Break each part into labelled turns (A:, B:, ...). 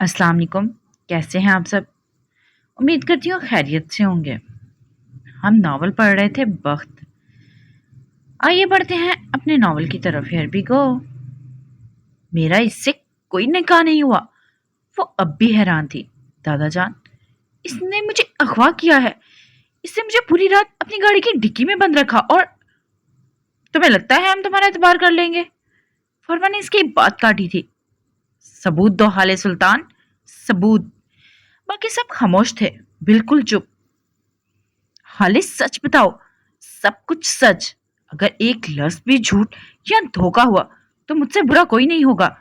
A: अस्सलाम वालेकुम। कैसे हैं आप सब? उम्मीद करती हूँ खैरियत से होंगे। हम नावल पढ़ रहे थे बख्त। आइए बढ़ते हैं अपने नावल की तरफ। Here we go. मेरा इससे कोई निकाह नहीं हुआ। वो अब भी हैरान थी। दादा जान, इसने मुझे अगवा किया है। इसने मुझे पूरी रात अपनी गाड़ी की डिक्की में बंद रखा और तुम्हें लगता है हम तुम्हारा एतबार कर लेंगे? फरवा ने इसकी बात काटी थी। सबूत दो हाले सुल्तान, सबूत। बाकी सब खामोश थे, बिल्कुल चुप। हाले सच बताओ, सब कुछ सच। अगर एक लफ्ज भी झूठ या धोखा हुआ तो मुझसे बुरा कोई नहीं होगा।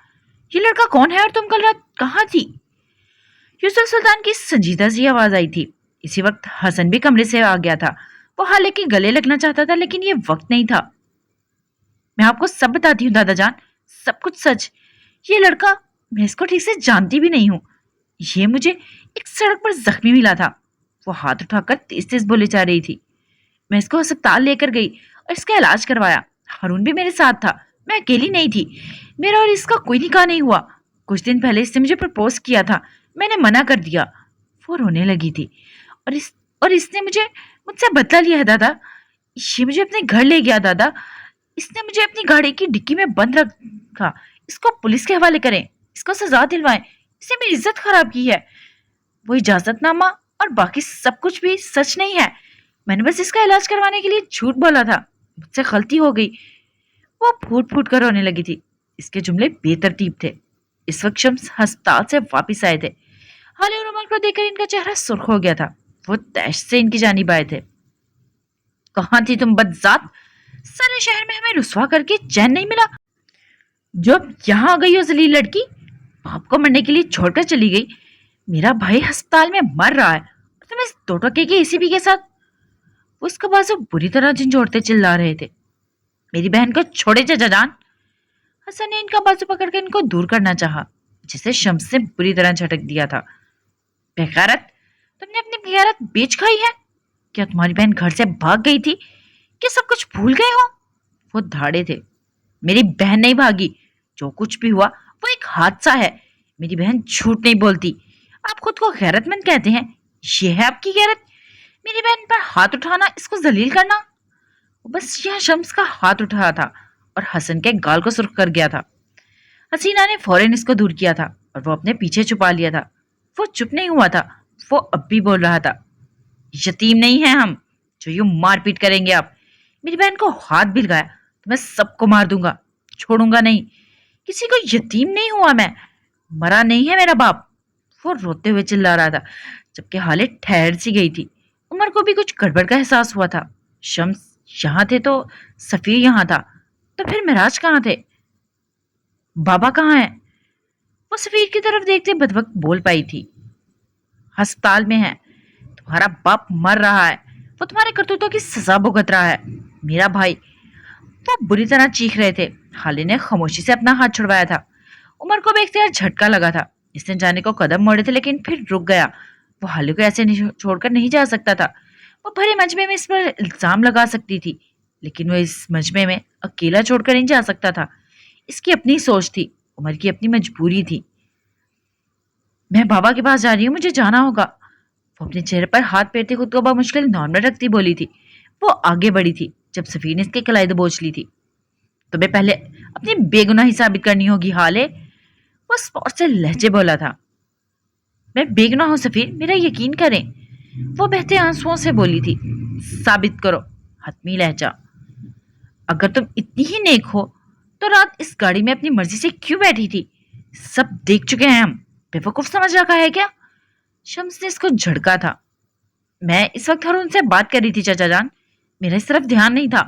A: ये लड़का कौन है और तुम कल रात कहाँ थी? यूसुफ सुल्तान की संजीदा सी आवाज आई थी। इसी वक्त हसन भी कमरे से आ गया था। वो हाले के गले लगना चाहता था, लेकिन ये वक्त नहीं था। मैं आपको सब बताती हूँ दादा जान, सब कुछ सच। ये लड़का, मैं इसको ठीक से जानती भी नहीं हूँ। ये मुझे एक सड़क पर जख्मी मिला था। वो हाथ उठाकर तेज तेज बोले जा रही थी। मैं इसको अस्पताल लेकर गई और इसका इलाज करवाया। हारून भी मेरे साथ था, मैं अकेली नहीं थी। मेरा और इसका कोई निकाह नहीं हुआ। कुछ दिन पहले इसने मुझे प्रपोज किया था, मैंने मना कर दिया। वो रोने लगी थी। और इसने मुझसे बदला लिया है दादा। ये मुझे अपने घर ले गया दादा। इसने मुझे अपनी गाड़ी की डिक्की में बंद रखा। इसको पुलिस के हवाले करें, इसको सजा दिलवाएं। इसने मेरी इज्जत खराब की है। वो इजाजतनामा और बाकी सब कुछ भी सच नहीं है। मैंने बस इसका इलाज करवाने के लिए झूठ बोला था। मुझसे गलती हो गई। वो फूट फूट कर रोने लगी थी। इसके जुमले बेतरतीब थे। इस वक्त शम्स अस्पताल से वापस आए थे। हाले और उमर को देखकर इनका चेहरा सुर्ख हो गया था। वो तैश से इनकी जानिब आए थे। कहाँ थी तुम बदजात? सारे शहर में हमें रुसवा करके चैन नहीं मिला। जब यहाँ आ गई हो जलील लड़की, बाप को मरने के लिए छोड़कर चली गई। मेरा भाई अस्पताल में मर रहा है और तुम इस दो टके के एसीपी के साथ। वो इसका बाजू बुरी तरह झंझोड़ते चिल्ला रहे थे। मेरी बहन को छोड़े चाचा जान। हसन ने इनका बाजू पकड़कर इनको दूर करना चाहा, जिसे शम्स ने बुरी तरह झटक दिया था। बेगैरत, तुमने अपनी बेगैरत बेच खाई है? क्या तुम्हारी बहन घर से भाग गई थी? क्या सब कुछ भूल गए हो? वो धाड़े थे। मेरी बहन नहीं भागी। जो कुछ भी हुआ वो एक हादसा है। मेरी बहन झूठ नहीं बोलती। आप खुद को गैरतमंद कहते हैं, ये है आपकी गैरत? मेरी बहन पर हाथ उठाना, इसको जलील करना। वो बस यह शम्स का हाथ उठाया था और हसन के गाल को सुर्ख कर गया था। हसीना ने फौरन इसको दूर किया था और वो अपने पीछे छुपा लिया था। वो चुप नहीं हुआ था। वो अब भी बोल रहा था। यतीम नहीं है हम जो यूं मारपीट करेंगे। आप मेरी बहन को हाथ भी लगाया तो मैं सबको मार दूंगा, छोड़ूंगा नहीं। किसी को यतीम नहीं हुआ मैं। मरा नहीं है मेरा बाप। वो रोते हुए चिल्ला रहा था, जबकि हालत ठहर सी गई थी। उमर को भी कुछ गड़बड़ का एहसास हुआ था। शम्स यहाँ थे तो सफीर यहाँ था, तो फिर मिराज कहाँ थे? बाबा कहाँ है? वो सफीर की तरफ देखते बदवक्त बोल पाई थी। अस्पताल में है। तुम्हारा बाप मर रहा है। वो तुम्हारे करतूतों की सजा भुगत रहा है। मेरा भाई। वो बुरी तरह चीख रहे थे। हाले ने खामोशी से अपना हाथ छुड़वाया था। उमर को भी इख्तियार झटका लगा था। इसने जाने को कदम मोड़े थे, लेकिन फिर रुक गया। वो हाले को ऐसे छोड़कर नहीं जा सकता था। वो भरे मजमे में इस पर इल्जाम लगा सकती थी, लेकिन वो इस मजमे में अकेला छोड़कर नहीं जा सकता था। इसकी अपनी सोच थी, उमर की अपनी मजबूरी थी। मैं बाबा के पास जा रही हूँ, मुझे जाना होगा। वो अपने चेहरे पर हाथ फेरते खुद को मुश्किल नॉर्मल रखती बोली थी। वो आगे बढ़ी थी जब सफीर ने इसकी कलाई दबोच ली थी। तुम्हें पहले अपनी बेगुनाही साबित करनी होगी हाले। वो स्पॉट से लहजे बोला था। मैं बेगुनाह हूं सफीर, मेरा यकीन करें। वो बहते आंसुओं से बोली थी। साबित करो। हतमी लहजा। अगर तुम इतनी ही नेक हो तो रात इस गाड़ी में अपनी मर्जी से क्यों बैठी थी? सब देख चुके हैं हम। बेवकूफ समझ रखा है क्या? शम्स ने इसको झड़का था। मैं इस वक्त हारून से बात कर रही थी चाचा जान। मेरा इस तरफ ध्यान नहीं था।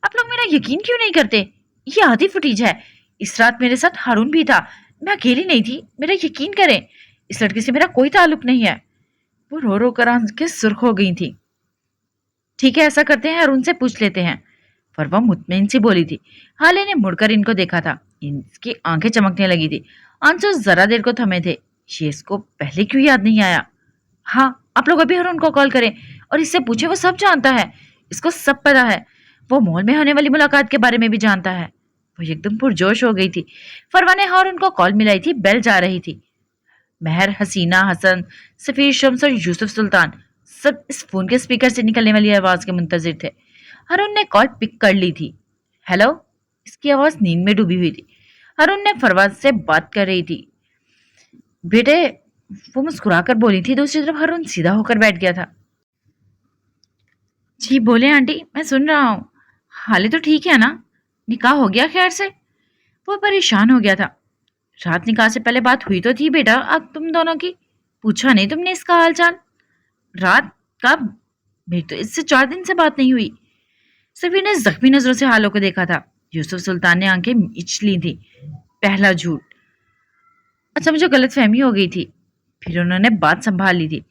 A: आप लोग मेरा यकीन क्यों नहीं करते? ये आधी फुटेज है। इस रात मेरे साथ हारून भी था। मैं अकेली नहीं थी, मेरा यकीन करें। इस लड़के से मेरा कोई ताल्लुक नहीं है। वो रो रो कर आंखें सुर्ख हो गई थी। ठीक है, ऐसा करते हैं, हारून से पूछ लेते हैं। फरवा मुतमईन सी बोली थी। हाले ने मुड़कर इनको देखा था। इसकी आंखें चमकने लगी थी। आंसू जरा देर को थमे थे। ये इसको पहले क्यों याद नहीं आया? हाँ, आप लोग अभी हारून को कॉल करें और इससे पूछे। वो सब जानता है, इसको सब पता है। वो मॉल में होने वाली मुलाकात के बारे में भी जानता है। वो एकदम पुरजोश हो गई थी। फरवा ने हारून को कॉल मिलाई थी। बेल जा रही थी। महर, हसीना, हसन, सफीर, शम्स और यूसुफ सुल्तान सब इस फोन के स्पीकर से निकलने वाली आवाज के मुंतजिर थे। हारून ने कॉल पिक कर ली थी। हेलो। इसकी आवाज नींद में डूबी हुई थी। हारून ने फरवाद से बात कर रही थी। बेटे, वो मुस्कुराकर बोली थी। दूसरी तरफ हारून सीधा होकर बैठ गया था। जी बोले आंटी, मैं सुन रहा हूँ। हाले तो ठीक है ना? निकाह हो गया खैर से? वो परेशान हो गया था। रात निकाह से पहले बात हुई तो थी बेटा अब तुम दोनों की। पूछा नहीं तुमने इसका हाल चाल? रात? कब? मेरी तो इससे 4 दिन से बात नहीं हुई। सफीर ने जख्मी नजरों से हालों को देखा था। यूसुफ सुल्तान ने आंखें मीच ली थी। पहला झूठ। अच्छा, मुझे गलतफहमी हो गई थी। फिर उन्होंने बात संभाल ली थी।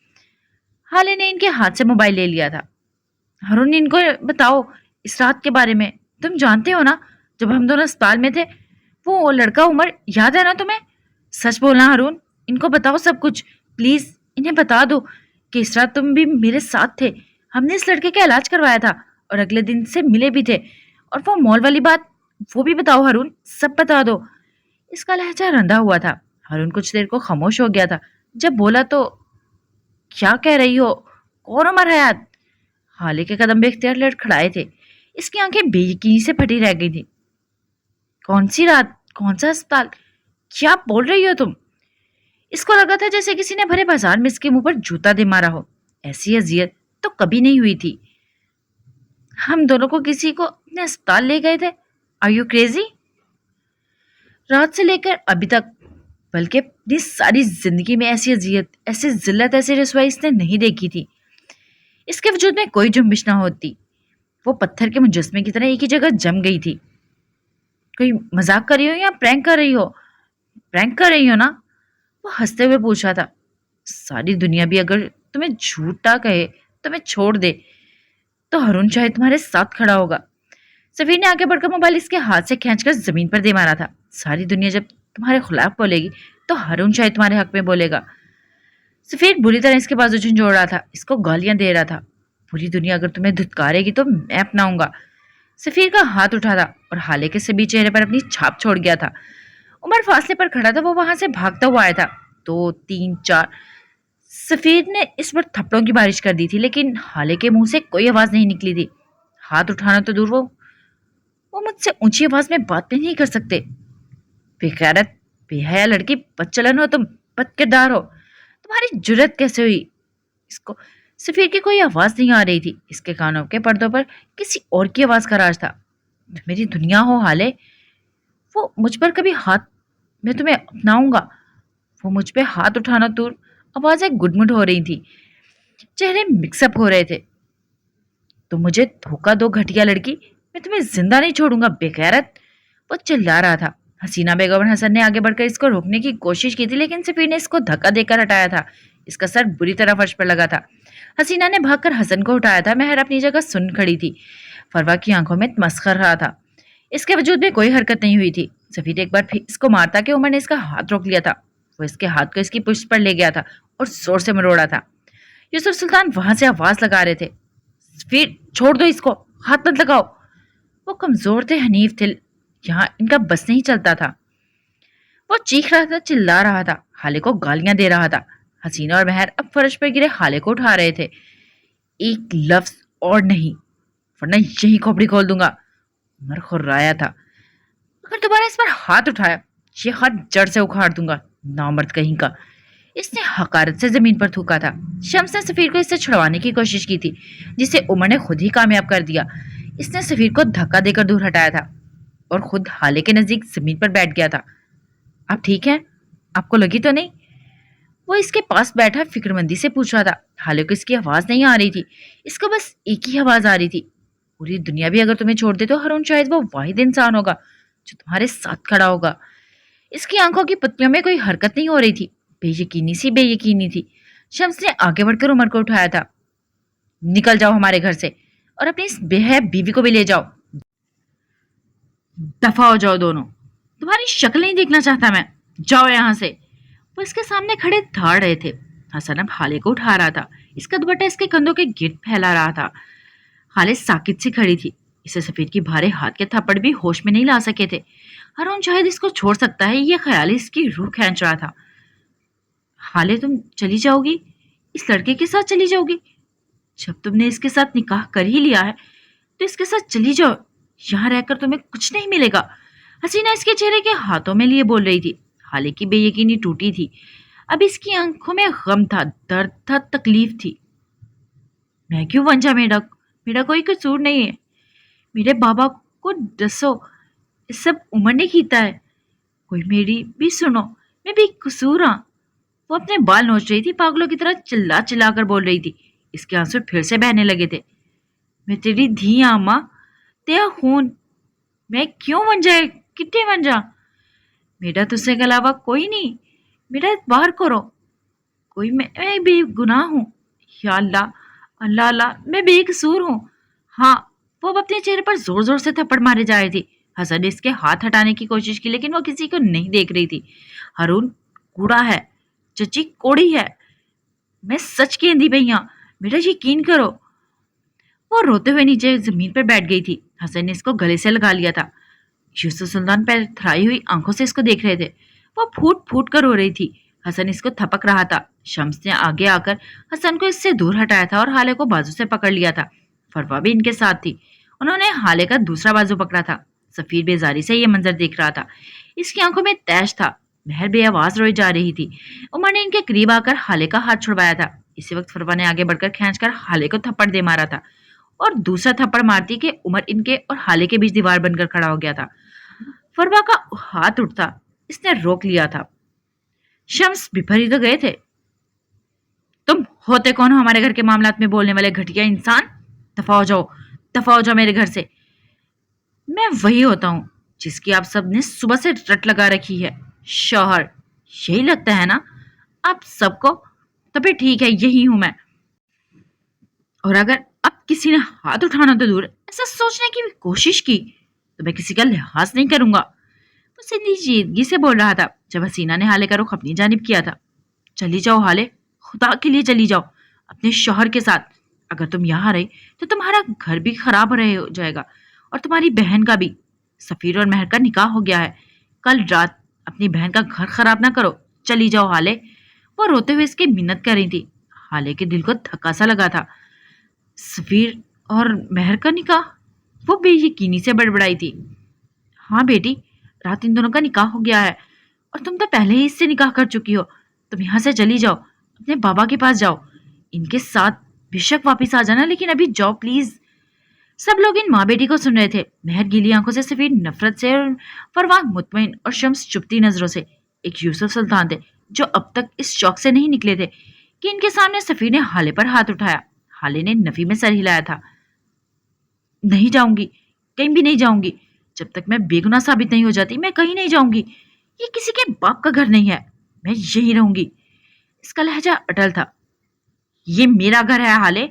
A: हाले ने इनके हाथ से मोबाइल ले लिया था। हारून, इनको बताओ इस रात के बारे में। तुम जानते हो ना, जब हम दोनों अस्पताल में थे, वो लड़का उमर याद है ना तुम्हें? सच बोलना हारून, इनको बताओ सब कुछ प्लीज। इन्हें बता दो कि इस रात तुम भी मेरे साथ थे। हमने इस लड़के का इलाज करवाया था और अगले दिन से मिले भी थे। और वो मॉल वाली बात, वो भी बताओ हारून, सब बता दो। इसका लहजा रंधा हुआ था। हारून कुछ देर को खामोश हो गया था। जब बोला तो, क्या कह रही हो? कौन उमर हयात? हाले के कदम बेख्तियार लड़खड़ाए थे। इसकी आंखें बेयकीनी से फटी रह गई थी। कौन सी रात? कौन सा अस्पताल? क्या बोल रही हो तुम? इसको लगा था जैसे किसी ने भरे बाजार में इसके मुंह पर जूता दे मारा हो। ऐसी अजियत तो कभी नहीं हुई थी। हम दोनों को किसी को अपने अस्पताल ले गए थे। Are you crazy? रात से लेकर अभी तक, बल्कि अपनी सारी जिंदगी में ऐसी अजियत, ऐसी जिल्लत, ऐसी रसवाई इसने नहीं देखी थी। इसके वजूद में कोई जुम्बिश ना होती। वो पत्थर के मुजस्मे की तरह एक ही जगह जम गई थी। कोई मजाक कर रही हो या प्रैंक कर रही हो? प्रैंक कर रही हो ना? वो हंसते हुए पूछा था। सारी दुनिया भी अगर तुम्हें झूठा कहे, तुम्हें छोड़ दे, तो हारून शायद तुम्हारे साथ खड़ा होगा। सफीर ने आगे बढ़कर मोबाइल इसके हाथ से खींचकर जमीन पर दे मारा था। सारी दुनिया जब तुम्हारे खिलाफ बोलेगी तो हारून शायद तुम्हारे हक में बोलेगा। सफीर बुरी तरह इसके बाजू झंझोड़ रहा था, इसको गालियां दे रहा था। पूरी दुनिया अगर तुम्हें धुतकारेगी तो मैं अपनाऊंगा। सफीर का हाथ उठा था और हाले के सभी चेहरे पर अपनी छाप छोड़ गया था। उमर फासले पर खड़ा था। वो वहां से भागता हुआ आया था। 2, 3, 4। सफीर ने इस पर थप्पड़ों की बारिश कर दी थी, लेकिन हाले के मुंह से कोई आवाज नहीं निकली थी। हाथ उठाना तो दूर, वो मुझसे ऊंची आवाज में बात भी नहीं कर सकते। बेगैरत, बेहया लड़की, बदचलन हो तुम, बदकिरदार हो। तुम्हारी जुर्रत कैसे हुई? इसको सफीर की कोई आवाज नहीं आ रही थी। इसके कानों के पर्दों पर किसी और की आवाज का राज था। तुम मेरी दुनिया हो हाले। वो मुझ पर कभी हाथ, मैं तुम्हें अपनाऊंगा। वो मुझ पे हाथ उठाना दूर, आवाजें गुडमुड हो रही थी, चेहरे मिक्सअप हो रहे थे। तो मुझे धोखा दो घटिया लड़की, मैं तुम्हें जिंदा नहीं छोड़ूंगा बेगैरत। वो चिल्ला रहा था। हसीना बेगम और हसन ने आगे बढ़कर इसको रोकने की कोशिश की थी, लेकिन सफीर ने इसको धक्का देकर हटाया था। इसका सर बुरी तरह फर्श पर लगा था। हसीना ने भागकर हसन को उठाया था। महर अपनी जगह सुन खड़ी थी। फरवा की आंखों में तमस्कर रहा था। इसके वजूद में कोई हरकत नहीं हुई थी। सफीर एक बार फिर इसको मारता कि उमर ने इसका हाथ रोक लिया था। वो इसके हाथ को इसकी पुष्ट पर ले गया था और जोर से मरोड़ा था। यूसुफ सुल्तान वहां से आवाज लगा रहे थे, सफीर छोड़ दो इसको, हाथ मत लगाओ। वो कमजोर थे, हनीफ थे, यहाँ इनका बस नहीं चलता था। वो चीख रहा था, चिल्ला रहा था, हाले को गालियां दे रहा था। हसीना और महर अब फर्श पर गिरे हाले को उठा रहे थे। एक लफ्ज और नहीं, वरना यही खोपड़ी खोल दूंगा। उमर खुर्राया था। अगर दोबारा इस पर हाथ उठाया, ये हाथ जड़ से उखाड़ दूंगा, नामर्द कहीं का। इसने हकारत से जमीन पर थूका था। शम्स ने सफीर को इससे छुड़वाने की कोशिश की थी, जिसे उमर ने खुद ही कामयाब कर दिया। इसने सफीर को धक्का देकर दूर हटाया था और खुद हाले के नजदीक जमीन पर बैठ गया था। आप ठीक हैं? आपको लगी तो नहीं? वो इसके पास बैठा फिक्रमंदी से पूछ रहा था। हाले को इसकी आवाज नहीं आ रही थी, इसको बस एक ही आवाज आ रही थी। पूरी दुनिया भी अगर तुम्हें छोड़ दे तो हारून शायद वो वाहिद इंसान होगा जो तुम्हारे साथ खड़ा होगा। इसकी आंखों की पत्तियों में कोई हरकत नहीं हो रही थी, बेयकीनी सी बेयकीनी थी। शम्स ने आगे बढ़कर उमर को उठाया था। निकल जाओ हमारे घर से और अपनी इस बेहया बीवी को भी ले जाओ। दफा हो जाओ दोनों, तुम्हारी शक्ल नहीं देखना चाहता मैं, जाओ यहाँ से। वो इसके सामने खड़े धाड़ रहे थे। हसन अब हाले को उठा रहा था। इसका दुपट्टा इसके कंधों के गिर्द फैला रहा था। हाले साकित सी खड़ी थी। इसे सफीर की भारे हाथ के थप्पड़ भी होश में नहीं ला सके थे। हारून शायद इसको छोड़ सकता है, ये ख्याल इसकी रूह खींच रहा था। हाले तुम चली जाओगी? इस लड़के के साथ चली जाओगी? जब तुमने इसके साथ निकाह कर ही लिया है तो इसके साथ चली जाओ। यहाँ रहकर तुम्हें कुछ नहीं मिलेगा। हसीना इसके चेहरे के हाथों में लिए बोल रही थी। हाले की बेयकीनी टूटी थी। अब इसकी आंखों में गम था, दर्द था, तकलीफ थी। मैं क्यों वंजा मेढक? मेरा कोई कसूर नहीं है। मेरे बाबा को दसो, ये सब उमर ने कीता है। कोई मेरी भी सुनो, मैं भी कसूर हाँ। वो अपने बाल नोच रही थी, पागलों की तरह चिल्ला चिल्ला कर बोल रही थी। इसके आंसू फिर से बहने लगे थे। मैं तेरी धी हाँ माँ, तेरा खून। मैं क्यों वंजा है? कितने वंजा? मेरा तुझसे के अलावा कोई नहीं। मेरा एतबार करो। कोई मैं बेगुनाह हूँ। या अल्लाह, अल्लाह अल्लाह, मैं बेकसूर हूँ। हाँ। वो अब अपने चेहरे पर जोर जोर से थप्पड़ मारे जा रही थी। हसन ने इसके हाथ हटाने की कोशिश की लेकिन वो किसी को नहीं देख रही थी। हारून कूड़ा है, चची कोड़ी है। मैं सच कहती भैया, मेरा यकीन करो। वो रोते हुए नीचे जमीन पर बैठ गई थी। हसन ने इसको गले से लगा लिया था। यूसुफ सुल्तान पर थराई हुई आंखों से इसको देख रहे थे। वो फूट फूट कर रो रही थी। हसन इसको थपक रहा था। शम्स ने आगे आकर हसन को इससे दूर हटाया था और हाले को बाजू से पकड़ लिया था। फरवा भी इनके साथ थी। उन्होंने हाले का दूसरा बाजू पकड़ा था। सफीर बेजारी से यह मंजर देख रहा था। इसकी आंखों में तैश था। महर बेआवाज रोई जा रही थी। उमर ने इनके करीब आकर हाले का हाथ छुड़वाया था। इसी वक्त फरवा ने आगे बढ़कर खींचकर हाले को थप्पड़ दे मारा था और दूसरा थप्पड़ मारती कि उमर इनके और हाले के बीच दीवार बनकर खड़ा हो गया था। फरवा का हाथ उठता, इसने रोक लिया था। शम्स बिफर ही तो गए थे। तुम होते कौन हो हमारे घर के मामलात में बोलने वाले घटिया इंसान? दफा हो जाओ, दफा हो जाओ मेरे घर से। मैं वही होता हूँ जिसकी आप सब ने सुबह से रट लगा रखी है, शौहर। यही लगता है ना आप सबको? तो फिर ठीक है, यही हूं मैं। और अगर अब किसी ने हाथ उठाना तो दूर, ऐसा सोचने की भी कोशिश की तो मैं किसी का लिहाज नहीं करूंगा। वो संजीदगी से बोल रहा था जब हसीना ने हाले का रुख अपनी जानिब किया था। चली जाओ हाले, खुदा के लिए चली जाओ अपने शौहर के साथ। अगर तुम यहाँ रहे तो तुम्हारा घर भी खराब रहे हो जाएगा और तुम्हारी बहन का भी। सफीर और महर का निकाह हो गया है। कल रात अपनी बहन का घर खराब ना करो। चली जाओ हाले। वो रोते हुए इसकी मिन्नत कर रही थी। हाले के दिल को धक्का सा लगा था। सफीर और महर का निकाह? वो बेयकीनी से बड़बड़ाई थी। हाँ बेटी, रात इन दोनों का निकाह हो गया है और तुम तो पहले ही इससे निकाह कर चुकी हो। तुम यहाँ से चली जाओ, अपने बाबा के पास जाओ। इनके साथ बेशक वापस आ जाना, लेकिन अभी जाओ प्लीज। सब लोग इन माँ बेटी को सुन रहे थे। महर गीली आंखों से, सफीर नफरत से, और फरवान मुतमईन और शम्स चुपती नजरों से। एक यूसुफ सुल्तान थे जो अब तक इस शौक से नहीं निकले थे कि इनके सामने सफीर ने हाले पर हाथ उठाया। हाले ने नफी में सर हिलाया था। नहीं जाऊंगी, कहीं भी नहीं जाऊंगी। जब तक मैं बेगुनाह साबित नहीं हो जाती मैं कहीं नहीं जाऊंगी। ये किसी के बाप का घर नहीं है, मैं यहीं रहूंगी। इसका लहजा अटल था। ये मेरा घर है हाले।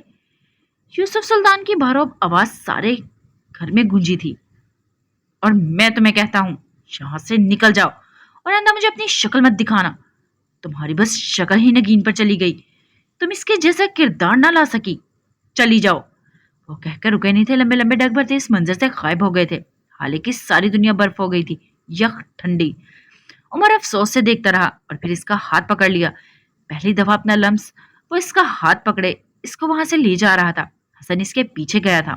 A: यूसुफ सुल्तान की भारोब आवाज सारे घर में गूंजी थी। और मैं तुम्हें कहता हूं, यहां से निकल जाओ और आइंदा मुझे अपनी शक्ल मत दिखाना। तुम्हारी बस शक्ल ही नगीन पर चली गई, तुम इसके जैसा किरदार ना ला सकी। चली जाओ। वो कहकर रुके नहीं थे। लंबे लंबे डग भरते इस मंजर से गायब हो गए थे। हालांकि सारी दुनिया बर्फ हो गई थी, यख ठंडी। उमर अफसोस से देखता रहा और फिर इसका हाथ पकड़ लिया। पहली दफा अपना लम्स वो इसका हाथ पकड़े इसको वहां से ले जा रहा था। हसन इसके पीछे गया था।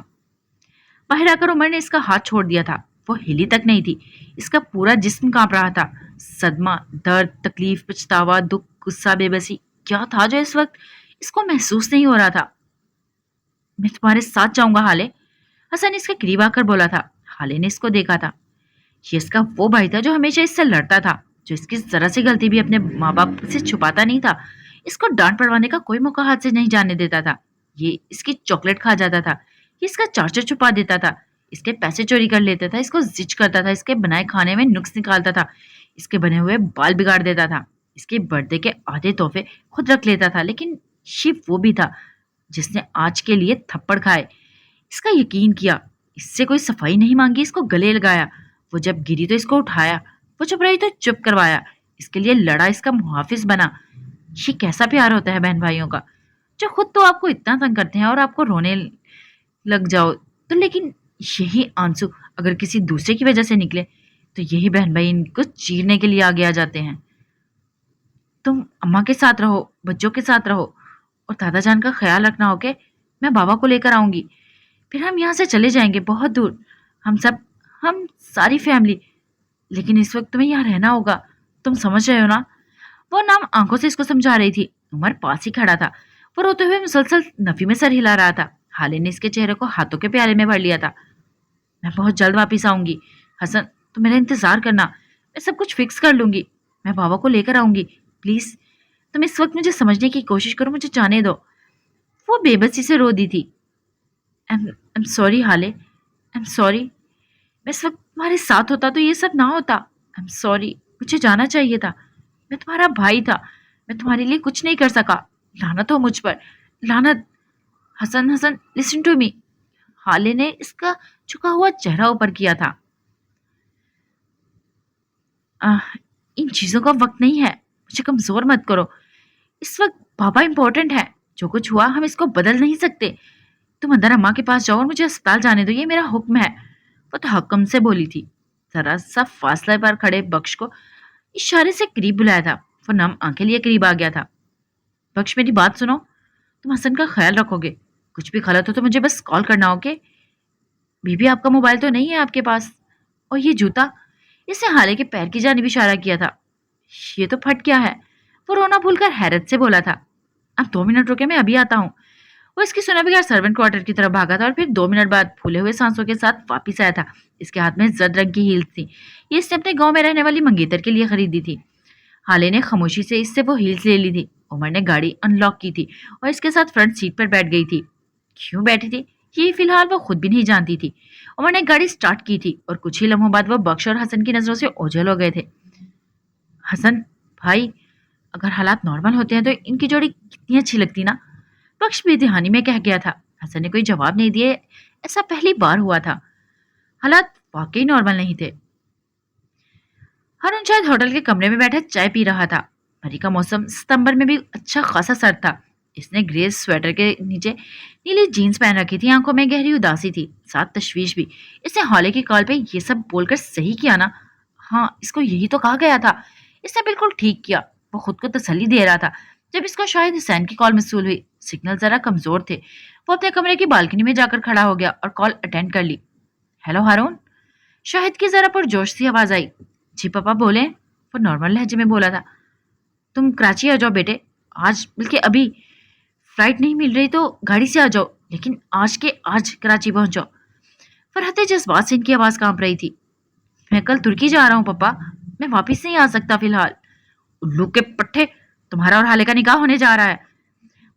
A: बाहर आकर उमर ने इसका हाथ छोड़ दिया था। वो हिली तक नहीं थी। इसका पूरा जिस्म कांप रहा था। सदमा, दर्द, तकलीफ, पछतावा, दुख, गुस्सा, बेबसी, क्या था जो इस वक्त इसको महसूस नहीं हो रहा था। मैं तुम्हारे साथ जाऊंगा हाले, हसन इसके करीब आकर बोला था। हाले ने इसको देखा था। ये इसका वो भाई था जो हमेशा इससे लड़ता था, जो इसकी जरा सी गलती भी अपने माँ बाप से छुपाता नहीं था। इसको डांट पड़वाने का कोई मौका हाथ से नहीं जाने देता था। ये इसकी चॉकलेट खा जाता था, ये इसका चार्जर छुपा देता था, इसके पैसे चोरी कर लेता था, इसको जिच करता था, इसके बनाए खाने में नुक्स निकालता था, इसके बने हुए बाल बिगाड़ देता था, इसके बर्थडे के आधे तोहफे खुद रख लेता था। लेकिन शिव वो भी था जिसने आज के लिए थप्पड़ खाए, इसका यकीन किया, इससे कोई सफाई नहीं मांगी, इसको गले लगाया। वो जब गिरी तो इसको उठाया, वो चुप रही तो चुप करवाया, इसके लिए लड़ा, इसका मुहाफिज बना। ये कैसा प्यार होता है बहन भाइयों का, जो खुद तो आपको इतना तंग करते हैं और आपको रोने लग जाओ तो, लेकिन यही आंसू अगर किसी दूसरे की वजह से निकले तो यही बहन भाई इनको चीरने के लिए आगे आ जाते हैं। तुम अम्मा के साथ रहो, बच्चों के साथ रहो और दादा जान का ख्याल रखना, ओके? मैं बाबा को लेकर आऊंगी, फिर हम यहाँ से चले जाएंगे बहुत दूर। हम सब, हम सारी फैमिली। लेकिन इस वक्त तुम्हें यहाँ रहना होगा, तुम समझ रहे हो ना? वो नाम आंखों से इसको समझा रही थी। उमर पास ही खड़ा था। वो रोते हुए मुसलसल नफी में सर हिला रहा था। हाले ने इसके चेहरे को हाथों के प्याले में भर लिया था। मैं बहुत जल्द वापिस आऊंगी हसन, तुम मेरा इंतजार करना, मैं सब कुछ फिक्स कर लूंगी। मैं बाबा को लेकर आऊंगी, प्लीज। तुम इस वक्त मुझे समझने की कोशिश करो, मुझे जाने दो। वो बेबसी से रो दी थी। आई एम सॉरी हाले, आई एम सॉरी। मैं इस वक्त तुम्हारे साथ होता तो ये सब ना होता। आई एम सॉरी, मुझे जाना चाहिए था। मैं तुम्हारा भाई था, मैं तुम्हारे लिए कुछ नहीं कर सका। लानत हो मुझ पर, लानत। Hasan, Hasan, listen to me. हाले ने इसका झुका हुआ चेहरा ऊपर किया था। आह, इन चीजों का वक्त नहीं है, मुझे कमजोर मत करो। इस वक्त पापा इंपॉर्टेंट है। जो कुछ हुआ हम इसको बदल नहीं सकते। तुम अंदर अम्मा के पास जाओ और मुझे अस्पताल जाने दो, ये मेरा हुक्म है। वो तो हक्म से बोली थी। जरा सा फासले पर खड़े बख्श को इशारे से करीब बुलाया था। वो नम आंखें लिए करीब आ गया था। बख्श, मेरी बात सुनो, तुम हसन का ख्याल रखोगे। कुछ भी गलत हो तो मुझे बस कॉल करना, ओके? बीबी, आपका मोबाइल तो नहीं है आपके पास? और ये जूता? इसने हाले के पैर की जानिब इशारा किया था। ये तो फट गया है। वो रोना भूलकर हैरत से बोला था। अब 2 मिनट रुके, मैं अभी आता हूँ। वो इसकी सुने बगैर सर्वेंट क्वार्टर की तरफ भागा था और फिर 2 मिनट बाद फूले हुए सांसों के साथ वापिस आया था। इसके हाथ में जर्द रंग की हील्स थी। ये इसने अपने गांव में रहने वाली मंगेतर के लिए खरीदी थी। हाले ने खामोशी से इससे वो हील्स ले ली थी। उमर ने गाड़ी अनलॉक की थी और इसके साथ फ्रंट सीट पर बैठ गई थी। क्यों बैठी थी ये फिलहाल वो खुद भी नहीं जानती थी। उमर ने गाड़ी स्टार्ट की थी और कुछ ही लम्हों बाद वो बख्श और हसन की नजरों से ओझल हो गए थे। हसन भाई, अगर हालात नॉर्मल होते हैं तो इनकी जोड़ी कितनी अच्छी लगती ना। बख्श बेध्यानी में कह गया था। हसन ने कोई जवाब नहीं दिए। ऐसा पहली बार हुआ था। हालात वाकई नॉर्मल नहीं थे। हरुण शायद होटल के कमरे में बैठे चाय पी रहा था। मरी का मौसम सितंबर में भी अच्छा खासा सर्द था। इसने ग्रे स्वेटर के नीचे नीली जीन्स पहन रखी थी। आंखों में गहरी उदासी थी, साथ तशवीश भी। इसने हॉले की कॉल पे ये सब बोलकर सही किया ना? हाँ, इसको यही तो कहा गया था। इसने बिल्कुल ठीक किया। वो खुद को तसल्ली दे रहा था जब इसको शायद हुसैन की कॉल मिसूल हुई। सिग्नल जरा कमजोर थे। वो अपने कमरे की बालकनी में जाकर खड़ा हो गया और कॉल अटेंड कर ली। हेलो हारून, शाहिद की जरा पुरजोश सी आवाज आई। जी पापा बोले। वो नॉर्मल लहजे में बोला था। तुम कराची आ जाओ बेटे, आज बल्कि अभी। फ्लाइट नहीं मिल रही तो गाड़ी से आ जाओ, लेकिन आज के आज कराची पहुंच जाओ। फरहत जज्बात से इनकी आवाज कांप रही थी। मैं कल तुर्की जा रहा हूँ पापा, मैं वापिस नहीं आ सकता फिलहाल। उल्लू के पट्टे, तुम्हारा और हाले का निकाह होने जा रहा है।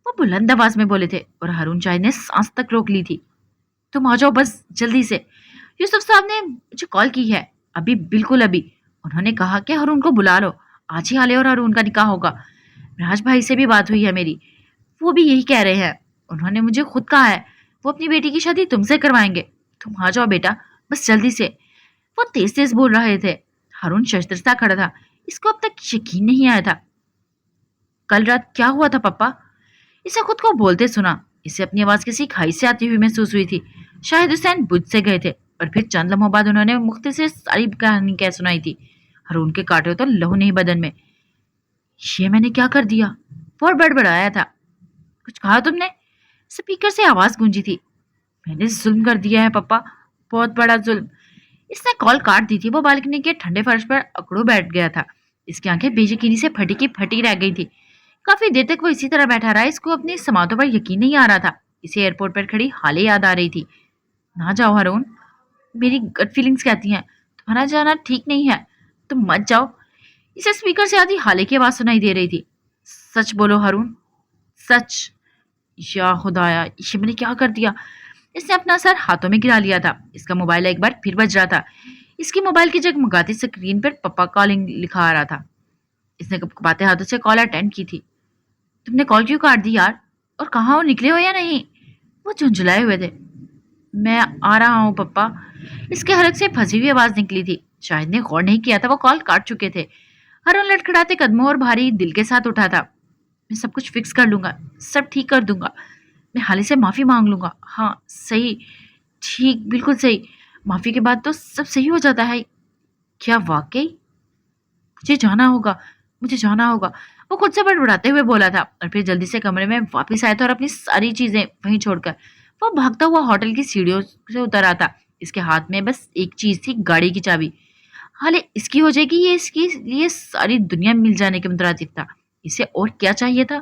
A: वो बुलंद आवाज में बोले थे और हारून शाहिद ने सांस तक रोक ली थी। तुम आ जाओ बस जल्दी से। यूसुफ साहब ने मुझे कॉल की है, अभी, बिल्कुल अभी। उन्होंने कहा कि हारून को बुला लो, आज ही हाले और हारून का निकाह होगा। राज भाई से भी बात हुई है मेरी, वो भी यही कह रहे हैं। उन्होंने मुझे खुद कहा है वो अपनी बेटी की शादी तुमसे करवाएंगे। तुम आ जाओ बेटा, बस जल्दी से। वो तेज तेज बोल रहे थे। हारून शर्तरसा खड़ा था। इसको अब तक यकीन नहीं आया था। कल रात क्या हुआ था पापा? इसे खुद को बोलते सुना। इसे अपनी आवाज किसी खाई से आती हुई महसूस हुई थी। शायद हुसैन बुझ से गए थे और फिर चंद लम्हों बाद उन्होंने मुख्तसर सारी कहानी कह सुनाई थी। हारून के काटे तो लहू नहीं बदन में। ये मैंने क्या कर दिया? बहुत बड़बड़ाया था। कुछ कहा तुमने? स्पीकर से आवाज गूंजी थी। मैंने जुल्म कर दिया है पापा, बहुत बड़ा जुल्म। इसने कॉल काट दी थी। वो बालकनी के ठंडे फर्श पर अकड़ो बैठ गया था। इसकी आंखें बेयकीनी से फटी की फटी रह गई थी। काफी देर तक वो इसी तरह बैठा रहा। इसको अपनी समातों पर यकीन नहीं आ रहा था। इसे एयरपोर्ट पर खड़ी हाले याद आ रही थी। ना जाओ हारून, मेरी गट फीलिंग्स कहती हैं तुम्हारा जाना ठीक नहीं है, तुम मत जाओ। इसे स्पीकर से आती हाले की आवाज सुनाई दे रही थी। सच बोलो हारून, सच। या खुदाया, ये मैंने क्या कर दिया? इसने अपना सर हाथों में गिरा लिया था। इसका मोबाइल एक बार फिर बज रहा था। इसकी मोबाइल की जगमगाती स्क्रीन पर पप्पा कॉलिंग लिखा आ रहा था। इसने कपकपाते हाथों से कॉल अटेंड की थी। तुमने कॉल क्यों काट दी यार? और कहाँ हो, निकले हो या नहीं? वो झुंझुलाए हुए थे। मैं आ रहा हूँ पप्पा। इसके हलक से फंसी हुई आवाज निकली थी। शाहिद ने गौर नहीं किया था वो कॉल काट चुके थे। हरुण लड़खड़ाते कदमों और भारी दिल के साथ उठा था। मैं सब कुछ फिक्स कर लूंगा, सब ठीक कर दूंगा। मैं हाले से माफी मांग लूंगा। हाँ सही, ठीक, बिल्कुल सही। माफी के बाद तो सब सही हो जाता है। क्या वाकई? मुझे जाना होगा, मुझे जाना होगा। वो खुद से बड़बड़ाते हुए बोला था और फिर जल्दी से कमरे में वापस आया था और अपनी सारी चीजें वहीं छोड़कर वो भागता हुआ होटल की सीढ़ियों से उतर आता। इसके हाथ में बस एक चीज थी, गाड़ी की चाबी। हाले इसकी हो जाएगी, ये इसकी लिए सारी दुनिया मिल जाने के मुतरादिफ था। इसे और क्या चाहिए था?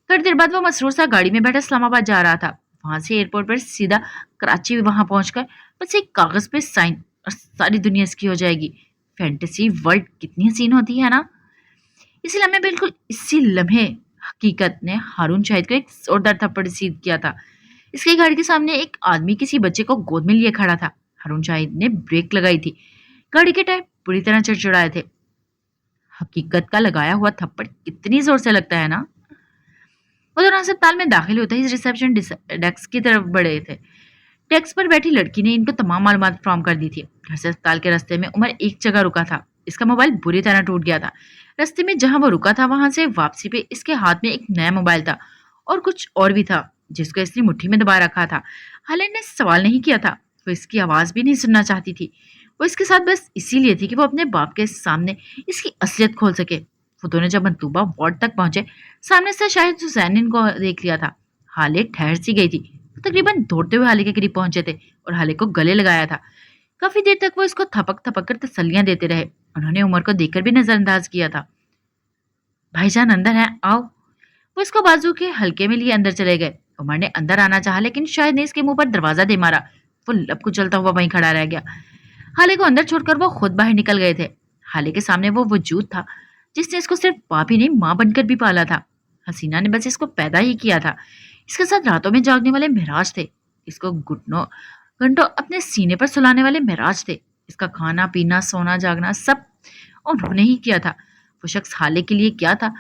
A: थोड़ी देर बाद वो मसरूर सा गाड़ी में बैठा इस्लामाबाद जा रहा था। वहां से एयरपोर्ट पर सीधा कराची वहां पहुंचकर बस एक कागज पे साइन और सारी दुनिया इसकी हो जाएगी। फैंटेसी वर्ल्ड कितनी हसीन होती है ना। इसी लम्हे, बिल्कुल इसी लम्हे हकीकत ने हारून शाहिद को एक जोरदार थप्पड़ रसीद किया था। इसकी गाड़ी के सामने एक आदमी किसी बच्चे को गोद में लिए खड़ा था। हारून शाहिद ने ब्रेक लगाई थी। गाड़ी के टायर पूरी तरह चढ़चढ़ाए थे। हकीकत का लगाया हुआ थप्पड़ कितनी जोर से लगता है ना। वो दोनों अस्पताल में दाखिल होते ही रिसेप्शन डेस्क की तरफ बढ़े थे। डेस्क पर बैठी लड़की ने इनको तमाम मालूमात फ्राहम कर दी थी। घर से अस्पताल के रास्ते में उमर एक जगह रुका था। इसका मोबाइल बुरी तरह टूट गया था। रास्ते में जहां वो रुका था वहां से वापसी पे इसके हाथ में एक नया मोबाइल था और कुछ और भी था जिसको इसने मुट्ठी में दबा रखा था। हालिद ने सवाल नहीं किया था। वो इसकी आवाज भी नहीं सुनना चाहती थी। वो इसके साथ बस इसीलिए थी कि वो अपने बाप के सामने इसकी असलियत खोल सके। वो दोनों जब मंतूबा वार्ड तक पहुंचे, सामने से शायद हुसैन ने इनको देख लिया था। हालिद ठहर सी गई थी। वो तकरीबन दौड़ते हुए हाले के करीब पहुंचे थे और हाले को गले लगाया था। काफी देर तक वो इसको थपक थपक कर तसल्लियां देते रहे। उन्होंने उमर को देखकर भी नजरअंदाज किया था। भाईजान अंदर है, आओ। वो इसको बाजू के हल्के में लिए अंदर चले गए। उमर ने अंदर आना चाहा लेकिन शायद ने इसके मुंह पर दरवाजा दे मारा। वो लब कुचलता हुआ वहीं खड़ा रह गया। हाले को अंदर छोड़कर वो खुद बाहर निकल गए थे। हाले के सामने वो वजूद था जिसने इसको सिर्फ बाप ही नहीं माँ बनकर भी पाला था। हसीना ने बस इसको पैदा ही किया था। इसके साथ रातों में जागने वाले महराज थे। इसको घुटनों घंटों अपने सीने पर सुलाने वाले महराज थे। इसका खाना पीना सोना जागना सब उन्होंने ही किया था। वो शख्स हाले के लिए क्या था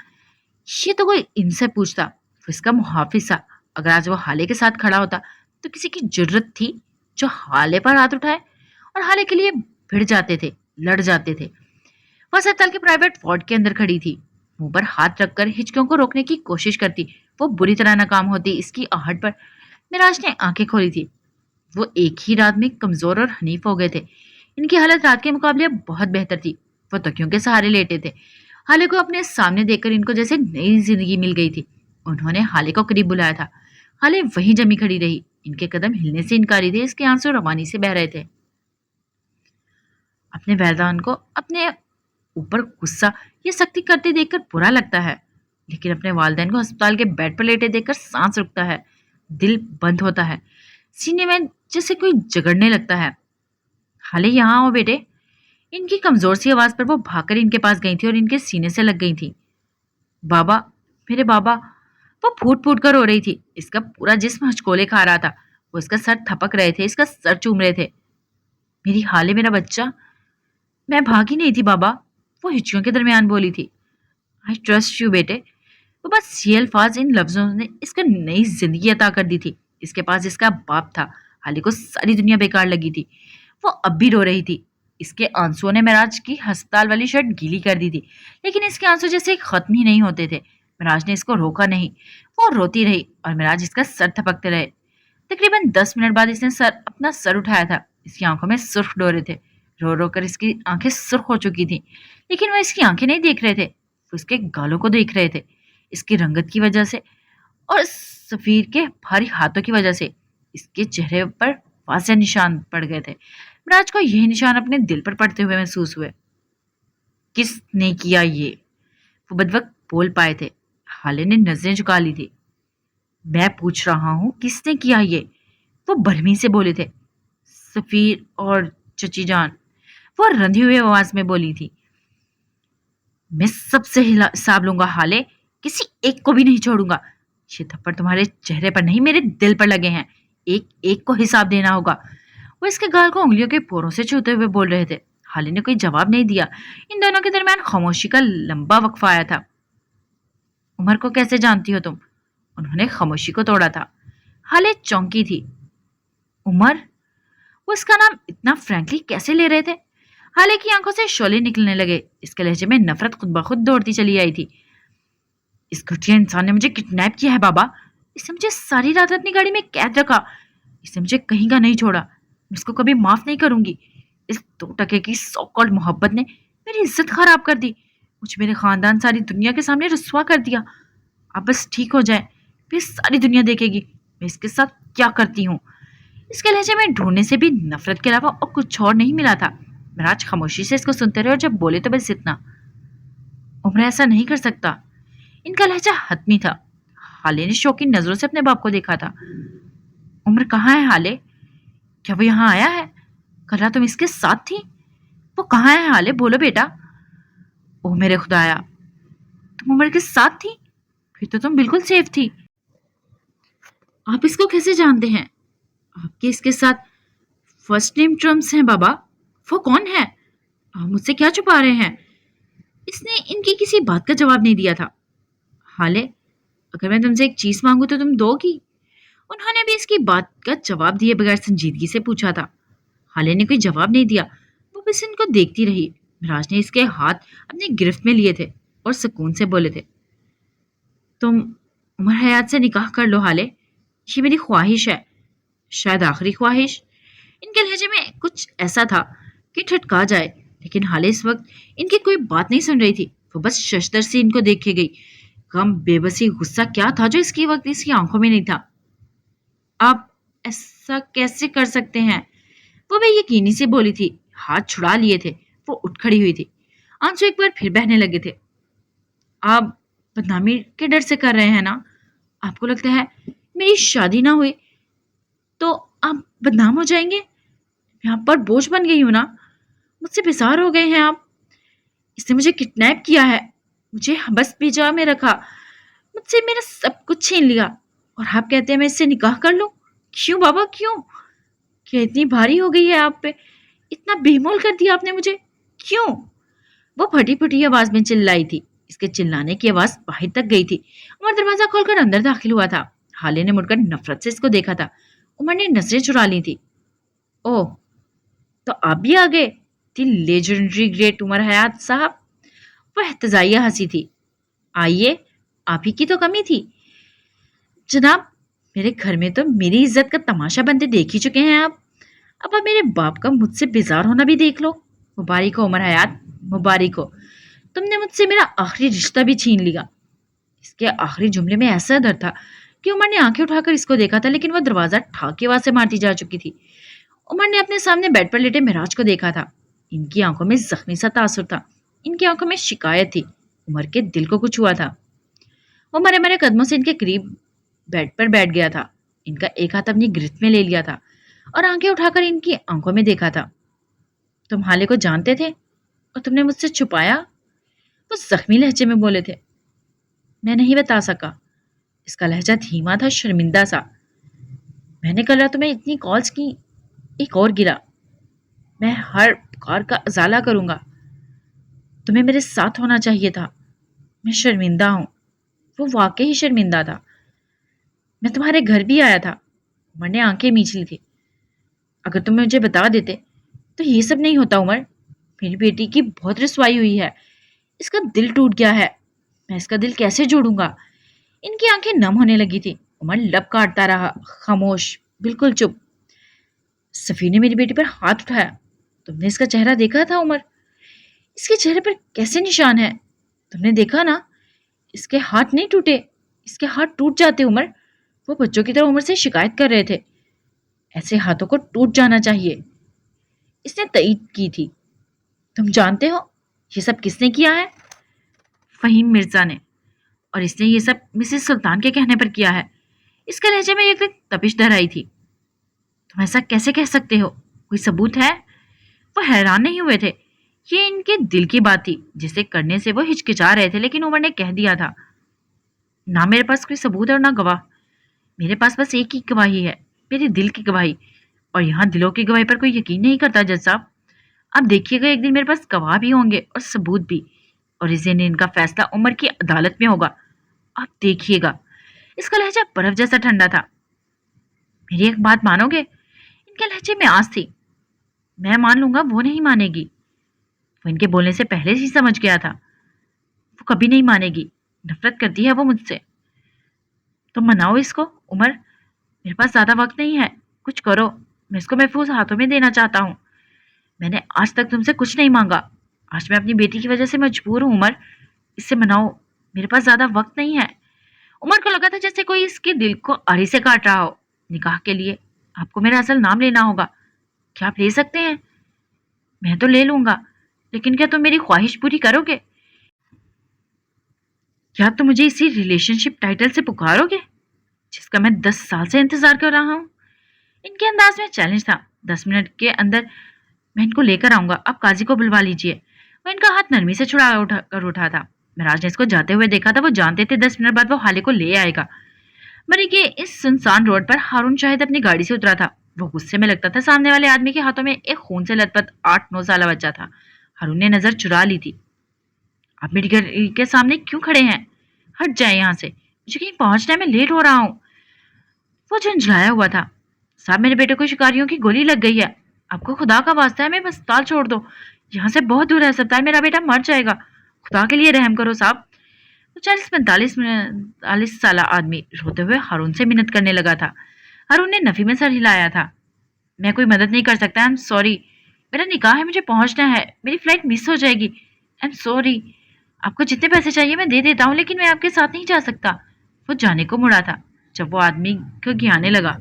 A: ये तो कोई इनसे पूछता। वो इसका मुहाफिज था। अगर आज वो हाले के साथ खड़ा होता तो किसी की जरूरत थी जो हाले पर हाथ उठाए और हाले के लिए भिड़ जाते थे, लड़ जाते थे। वह अस्पताल के प्राइवेट वार्ड के अंदर खड़ी थी। मुंह पर हाथ रखकर हिचकियों को रोकने की कोशिश करती। वो बुरी तरह नाकाम होती। इसकी आहट पर मिराज ने आंखें खोली थी। वो एक ही रात में कमजोर और हनीफ हो गए थे। इनकी हालत रात के मुकाबले अब बहुत बेहतर थी। वो तकियों के सहारे लेटे थे। हाले को अपने सामने देखकर इनको जैसे नई जिंदगी मिल गई थी। उन्होंने हाले को करीब बुलाया था। हाले वहीं जमी खड़ी रही। इनके कदम हिलने से इनकारी थे। इसके आंसू रवानी से बह रहे थे। अपने वैदान को अपने ऊपर गुस्सा या सख्ती करते देखकर बुरा लगता है, लेकिन अपने वालिदैन को अस्पताल के बेड पर लेटे देखकर सांस रुकता है, दिल बंद होता है, सीने में जैसे कोई जगड़ने लगता है। हाले यहाँ आओ बेटे। इनकी कमजोर सी आवाज पर वो भागकर इनके पास गई थी और इनके सीने से लग गई थी। बाबा, मेरे बाबा। वो फूट फूट कर रो रही थी। इसका पूरा जिस्म हचकोले खा रहा था। वो इसका सर थपक रहे थे, इसका सर चूम रहे थे। मेरी हाले, मेरा बच्चा। मैं भागी नहीं थी बाबा, वो हिच्चियों के दरमियान बोली थी। आई ट्रस्ट यू बेटे। वो बस ये अल्फाज, इन लफ्जों ने इसको नई जिंदगी अता कर दी थी। इसके पास इसका बाप था। हाली को सारी दुनिया बेकार लगी थी। वो अब भी रो रही थी। इसके आंसुओं ने मिराज की अस्पताल वाली शर्ट गीली कर दी थी, लेकिन इसके आंसू जैसे खत्म ही नहीं होते थे। मिराज ने इसको रोका नहीं। वो रोती रही और मिराज इसका सर थपकते रहे। तकरीबन 10 मिनट बाद इसने अपना सर उठाया था। इसकी आंखों में सुर्ख डोरे थे। रो रो कर इसकी आंखें सुर्ख हो चुकी थी, लेकिन वो इसकी आंखें नहीं देख रहे थे। वो इसके गालों को देख रहे थे। इसकी रंगत की वजह से और सफीर के भारी हाथों की वजह से इसके चेहरे पर वाज़ेह निशान पड़ गए थे। मिराज को यही निशान अपने दिल पर पड़ते हुए महसूस हुए। किसने किया ये? वो बदवक्त बोल पाए थे। हाले ने नजरें झुका ली थी। मैं पूछ रहा हूं किसने किया ये? वो बरहमी से बोले थे। सफीर और चची जान, वो रंधी हुई आवाज में बोली थी। मैं सबसे हिसाब लूंगा हाले, किसी एक को भी नहीं छोड़ूंगा। ये थप्पड़ तुम्हारे चेहरे पर नहीं, मेरे दिल पर लगे हैं। एक एक को हिसाब देना होगा। वो इसके गाल को उंगलियों के पोरों से छूते हुए बोल रहे थे। हाले ने कोई जवाब नहीं दिया। इन दोनों के दरमियान खामोशी का लंबा वक्फा आया था। उमर को कैसे जानती हो तुम? उन्होंने खामोशी को तोड़ा था। हाले चौंकी थी। उमर? वो इसका नाम इतना फ्रैंकली कैसे ले रहे थे? हाले की आंखों से शोले निकलने लगे। इसके लहजे में नफरत खुद ब खुद दौड़ती चली आई थी। इस घटिया इंसान ने मुझे किडनैप किया है बाबा। इसने मुझे सारी रात अपनी गाड़ी में कैद रखा। इसने मुझे कहीं का नहीं छोड़ा। मैं इसको कभी माफ नहीं करूंगी। इस 2 टके की सो कॉल्ड मोहब्बत ने मेरी इज्जत खराब कर दी। مجھے میرے خاندان ساری دنیا کے سامنے رسوا کر دیا. آپ بس ٹھیک ہو جائیں، پھر ساری دنیا دیکھے گی میں اس کے ساتھ کیا کرتی ہوں. اس کے لہجے میں ڈھونڈنے سے بھی نفرت کے علاوہ اور کچھ اور نہیں ملا تھا. مہراج خاموشی سے اس کو سنتے رہے اور جب بولے تو بس اتنا: عمر ایسا نہیں کر سکتا. ان کا لہجہ حتمی تھا. حالے نے شوقین نظروں سے اپنے باپ کو دیکھا تھا. عمر کہاں ہے حالے؟ کیا وہ یہاں آیا ہے؟ کل رات تم اس کے ساتھ تھی؟ وہ کہاں ہے حالے؟ بولو بیٹا. اوہ میرے خدایا، تم عمر کے ساتھ تھی؟ پھر تو تم بالکل سیف تھی. آپ اس کو کیسے جانتے ہیں؟ آپ کے اس کے ساتھ فرسٹ نیم ٹرمز ہیں بابا. وہ کون ہے؟ آپ مجھ سے کیا چھپا رہے ہیں؟ اس نے ان کی کسی بات کا جواب نہیں دیا تھا. حالے، اگر میں تم سے ایک چیز مانگوں تو تم دو گی؟ انہوں نے بھی اس کی بات کا جواب دیے بغیر سنجیدگی سے پوچھا تھا. حالے نے کوئی جواب نہیں دیا. وہ بس ان کو دیکھتی رہی. مہراج نے اس کے ہاتھ اپنی گرفت میں لیے تھے اور سکون سے بولے تھے: تم عمر حیات سے نکاح کر لو حالے. یہ میری خواہش ہے، شاید آخری خواہش. ان کے لہجے میں کچھ ایسا تھا کہ ٹھٹکا جائے، لیکن حالے اس وقت ان کی کوئی بات نہیں سن رہی تھی. وہ بس ششدر سے ان کو دیکھے گئی. غم، بے بسی، غصہ کیا تھا جو اس کی وقت اس کی آنکھوں میں نہیں تھا. آپ ایسا کیسے کر سکتے ہیں؟ وہ بے یقینی سے بولی تھی. ہاتھ چھڑا لیے تھے. وہ اٹھ کھڑی ہوئی تھی. آنسو ایک بار پھر بہنے لگے تھے. آپ بدنامی کے ڈر سے کر رہے ہیں نا؟ آپ کو لگتا ہے میری شادی نہ ہوئی تو آپ بدنام ہو جائیں گے؟ میں آپ پر بوجھ بن گئی ہوں نا؟ مجھ سے بیزار ہو گئے ہیں آپ؟ اس نے مجھے کڈنیپ کیا ہے، مجھے حبس بیجا میں رکھا، مجھ سے میرا سب کچھ چھین لیا، اور آپ کہتے ہیں میں اس سے نکاح کر لوں؟ کیوں بابا کیوں؟ کیا اتنی بھاری ہو گئی ہے آپ پہ؟ اتنا بے مول کر دیا آپ نے مجھے؟ کیوں؟ وہ پھٹی پھٹی آواز میں چلائی تھی. اس کے چلانے کی آواز باہر تک گئی تھی. عمر دروازہ کھول کر اندر داخل ہوا تھا. حالے نے مڑ کر نفرت سے اس کو دیکھا تھا. عمر نے نظریں چرا لی تھی. اوہ، تو آپ بھی آ گئے؟ دی لیجنڈری گریٹ عمر حیات صاحب. وہ احتجاجیہ ہنسی تھی. آئیے، آپ ہی کی تو کمی تھی. جناب، میرے گھر میں تو میری عزت کا تماشا بنتے دیکھ ہی چکے ہیں آپ. اب میرے باپ کا مجھ سے بیزار ہونا بھی دیکھ لو. مبارک ہو عمر حیات، مبارک ہو. تم نے مجھ سے میرا آخری رشتہ بھی چھین لیا. اس کے آخری جملے میں ایسا ڈر تھا کہ عمر نے آنکھیں اٹھا کر اس کو دیکھا تھا، لیکن وہ دروازہ ٹھاک کے سے مارتی جا چکی تھی. عمر نے اپنے سامنے بیڈ پر لیٹے مہراج کو دیکھا تھا. ان کی آنکھوں میں زخمی سا تاثر تھا. ان کی آنکھوں میں شکایت تھی. عمر کے دل کو کچھ ہوا تھا. وہ مرے مرے قدموں سے ان کے قریب بیڈ پر بیٹھ گیا تھا. ان کا ایک ہاتھ اپنی گرفت میں لے لیا تھا اور آنکھیں اٹھا کر ان کی آنکھوں میں دیکھا تھا. تم حالے کو جانتے تھے اور تم نے مجھ سے چھپایا؟ وہ زخمی لہجے میں بولے تھے. میں نہیں بتا سکا. اس کا لہجہ دھیما تھا، شرمندہ سا. میں نے کل رات تمہیں اتنی کالز کی، ایک اور گرا. میں ہر پکار کا ازالہ کروں گا. تمہیں میرے ساتھ ہونا چاہیے تھا. میں شرمندہ ہوں. وہ واقعی شرمندہ تھا. میں تمہارے گھر بھی آیا تھا. عمر نے آنکھیں میچ لی تھی. اگر تم مجھے بتا دیتے تو یہ سب نہیں ہوتا عمر. میری بیٹی کی بہت رسوائی ہوئی ہے. اس کا دل ٹوٹ گیا ہے. میں اس کا دل کیسے جوڑوں گا؟ ان کی آنکھیں نم ہونے لگی تھی. عمر لب کاٹتا رہا، خاموش، بالکل چپ. صفی نے میری بیٹی پر ہاتھ اٹھایا. تم نے اس کا چہرہ دیکھا تھا عمر؟ اس کے چہرے پر کیسے نشان ہے؟ تم نے دیکھا نا؟ اس کے ہاتھ نہیں ٹوٹے. اس کے ہاتھ ٹوٹ جاتے عمر. وہ بچوں کی طرح عمر سے شکایت کر رہے تھے. ایسے ہاتھوں کو ٹوٹ جانا چاہیے. اس نے تائید کی تھی. تم جانتے ہو یہ سب کس نے کیا ہے؟ فہیم مرزا نے. اور اس نے یہ سب مسز سلطان کے کہنے پر کیا ہے. اس کے لہجے میں ایک تپش دھر آئی تھی. تم ایسا کیسے کہہ سکتے ہو؟ کوئی ثبوت ہے؟ وہ حیران نہیں ہوئے تھے. یہ ان کے دل کی بات تھی جسے کرنے سے وہ ہچکچا رہے تھے، لیکن عمر نے کہہ دیا تھا. نہ میرے پاس کوئی ثبوت ہے اور نہ گواہ. میرے پاس بس ایک ہی گواہی ہے، میرے دل کی گواہی. اور یہاں دلوں کی گواہی پر کوئی یقین نہیں کرتا جج صاحب. اب دیکھیے گا ایک دن میرے پاس گواہ بھی ہوں گے اور ثبوت بھی، اور اس دن ان کا فیصلہ عمر کی عدالت میں ہوگا. آپ دیکھیے گا. اس کا لہجہ برف جیسا ٹھنڈا تھا. میری ایک بات مانو گے؟ ان کے لہجے میں آس تھی. میں مان لوں گا، وہ نہیں مانے گی. وہ ان کے بولنے سے پہلے ہی سمجھ گیا تھا. وہ کبھی نہیں مانے گی. نفرت کرتی ہے وہ مجھ سے. تم مناؤ اس کو عمر. میرے پاس زیادہ وقت نہیں ہے. کچھ کرو. میں اس کو محفوظ ہاتھوں میں دینا چاہتا ہوں. میں نے آج تک تم سے کچھ نہیں مانگا. आज मैं अपनी बेटी की वजह से मजबूर हूँ उमर, इससे मनाओ, मेरे पास ज्यादा वक्त नहीं है। उमर को लगा था जैसे कोई इसके दिल को आरी से काट रहा हो। निकाह के लिए आपको मेरा असल नाम लेना होगा, क्या आप ले सकते हैं? मैं तो ले लूंगा, लेकिन क्या तुम मेरी ख्वाहिश पूरी करोगे? क्या तुम मुझे इसी रिलेशनशिप टाइटल से पुकारोगे जिसका मैं 10 साल से इंतजार कर रहा हूँ? इनके अंदाज में चैलेंज था। 10 मिनट के अंदर मैं इनको लेकर आऊंगा, आप काजी को बुलवा लीजिए। वो इनका हाथ नरमी से उठा था। महराज ने इसको जाते हुए देखा था। वो जानते थे 10 मिनट बाद वो हाले को ले आएगा। मरी के इस सुनसान रोड पर हारून शाहिद अपनी गाड़ी से उतरा था। वो गुस्से में लगता था। सामने वाले आदमी के हाथों में एक खून से लथपथ 8-9 साल बच्चा था। हारून ने नजर चुरा ली थी। आप मेरी गाड़ी के सामने क्यों खड़े हैं? हट जाए यहाँ से, मुझे कहीं पहुंचना है, मैं लेट हो रहा हूँ। वो झुंझलाया हुआ था। साहब, मेरे बेटे को शिकारियों की गोली लग गई है, आपको खुदा का वास्ता है, मैं अस्पताल छोड़ दो, यहाँ से बहुत दूर है अस्पताल, मेरा बेटा मर जाएगा, खुदा के लिए रहम करो साहब। तो 40-45 साल आदमी रोते हुए हारून से मिन्नत करने लगा था। हारून ने नफी में सर हिलाया था। मैं कोई मदद नहीं कर सकता, आई एम सॉरी, मेरा निकाह है, मुझे पहुंचना है, मेरी फ्लाइट मिस हो जाएगी, आई एम सॉरी। आपको जितने पैसे चाहिए मैं दे देता हूँ, लेकिन मैं आपके साथ नहीं जा सकता। वो जाने को मुड़ा था जब वो आदमी को घियाने लगा।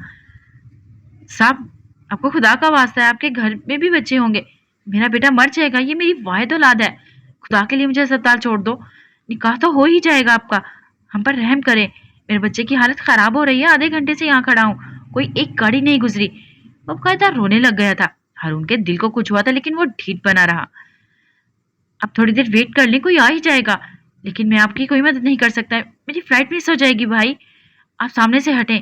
A: साहब, आपको खुदा का वास्ता है, आपके घर में भी बच्चे होंगे, मेरा बेटा मर जाएगा, ये मेरी वाहिद औलाद है, खुदा के लिए मुझे अस्पताल छोड़ दो, निकाह तो हो ही जाएगा आपका, हम पर रहम करें, मेरे बच्चे की हालत खराब हो रही है, आधे घंटे से यहाँ खड़ा हूँ, कोई एक गाड़ी नहीं गुजरी। वो बकायदा रोने लग गया था। हारून के दिल को कुछ हुआ था, लेकिन वो ढीठ बना रहा। अब थोड़ी देर वेट कर लें, कोई आ ही जाएगा, लेकिन मैं आपकी कोई मदद नहीं कर सकता, मेरी फ्लाइट मिस हो जाएगी भाई, आप सामने से हटें।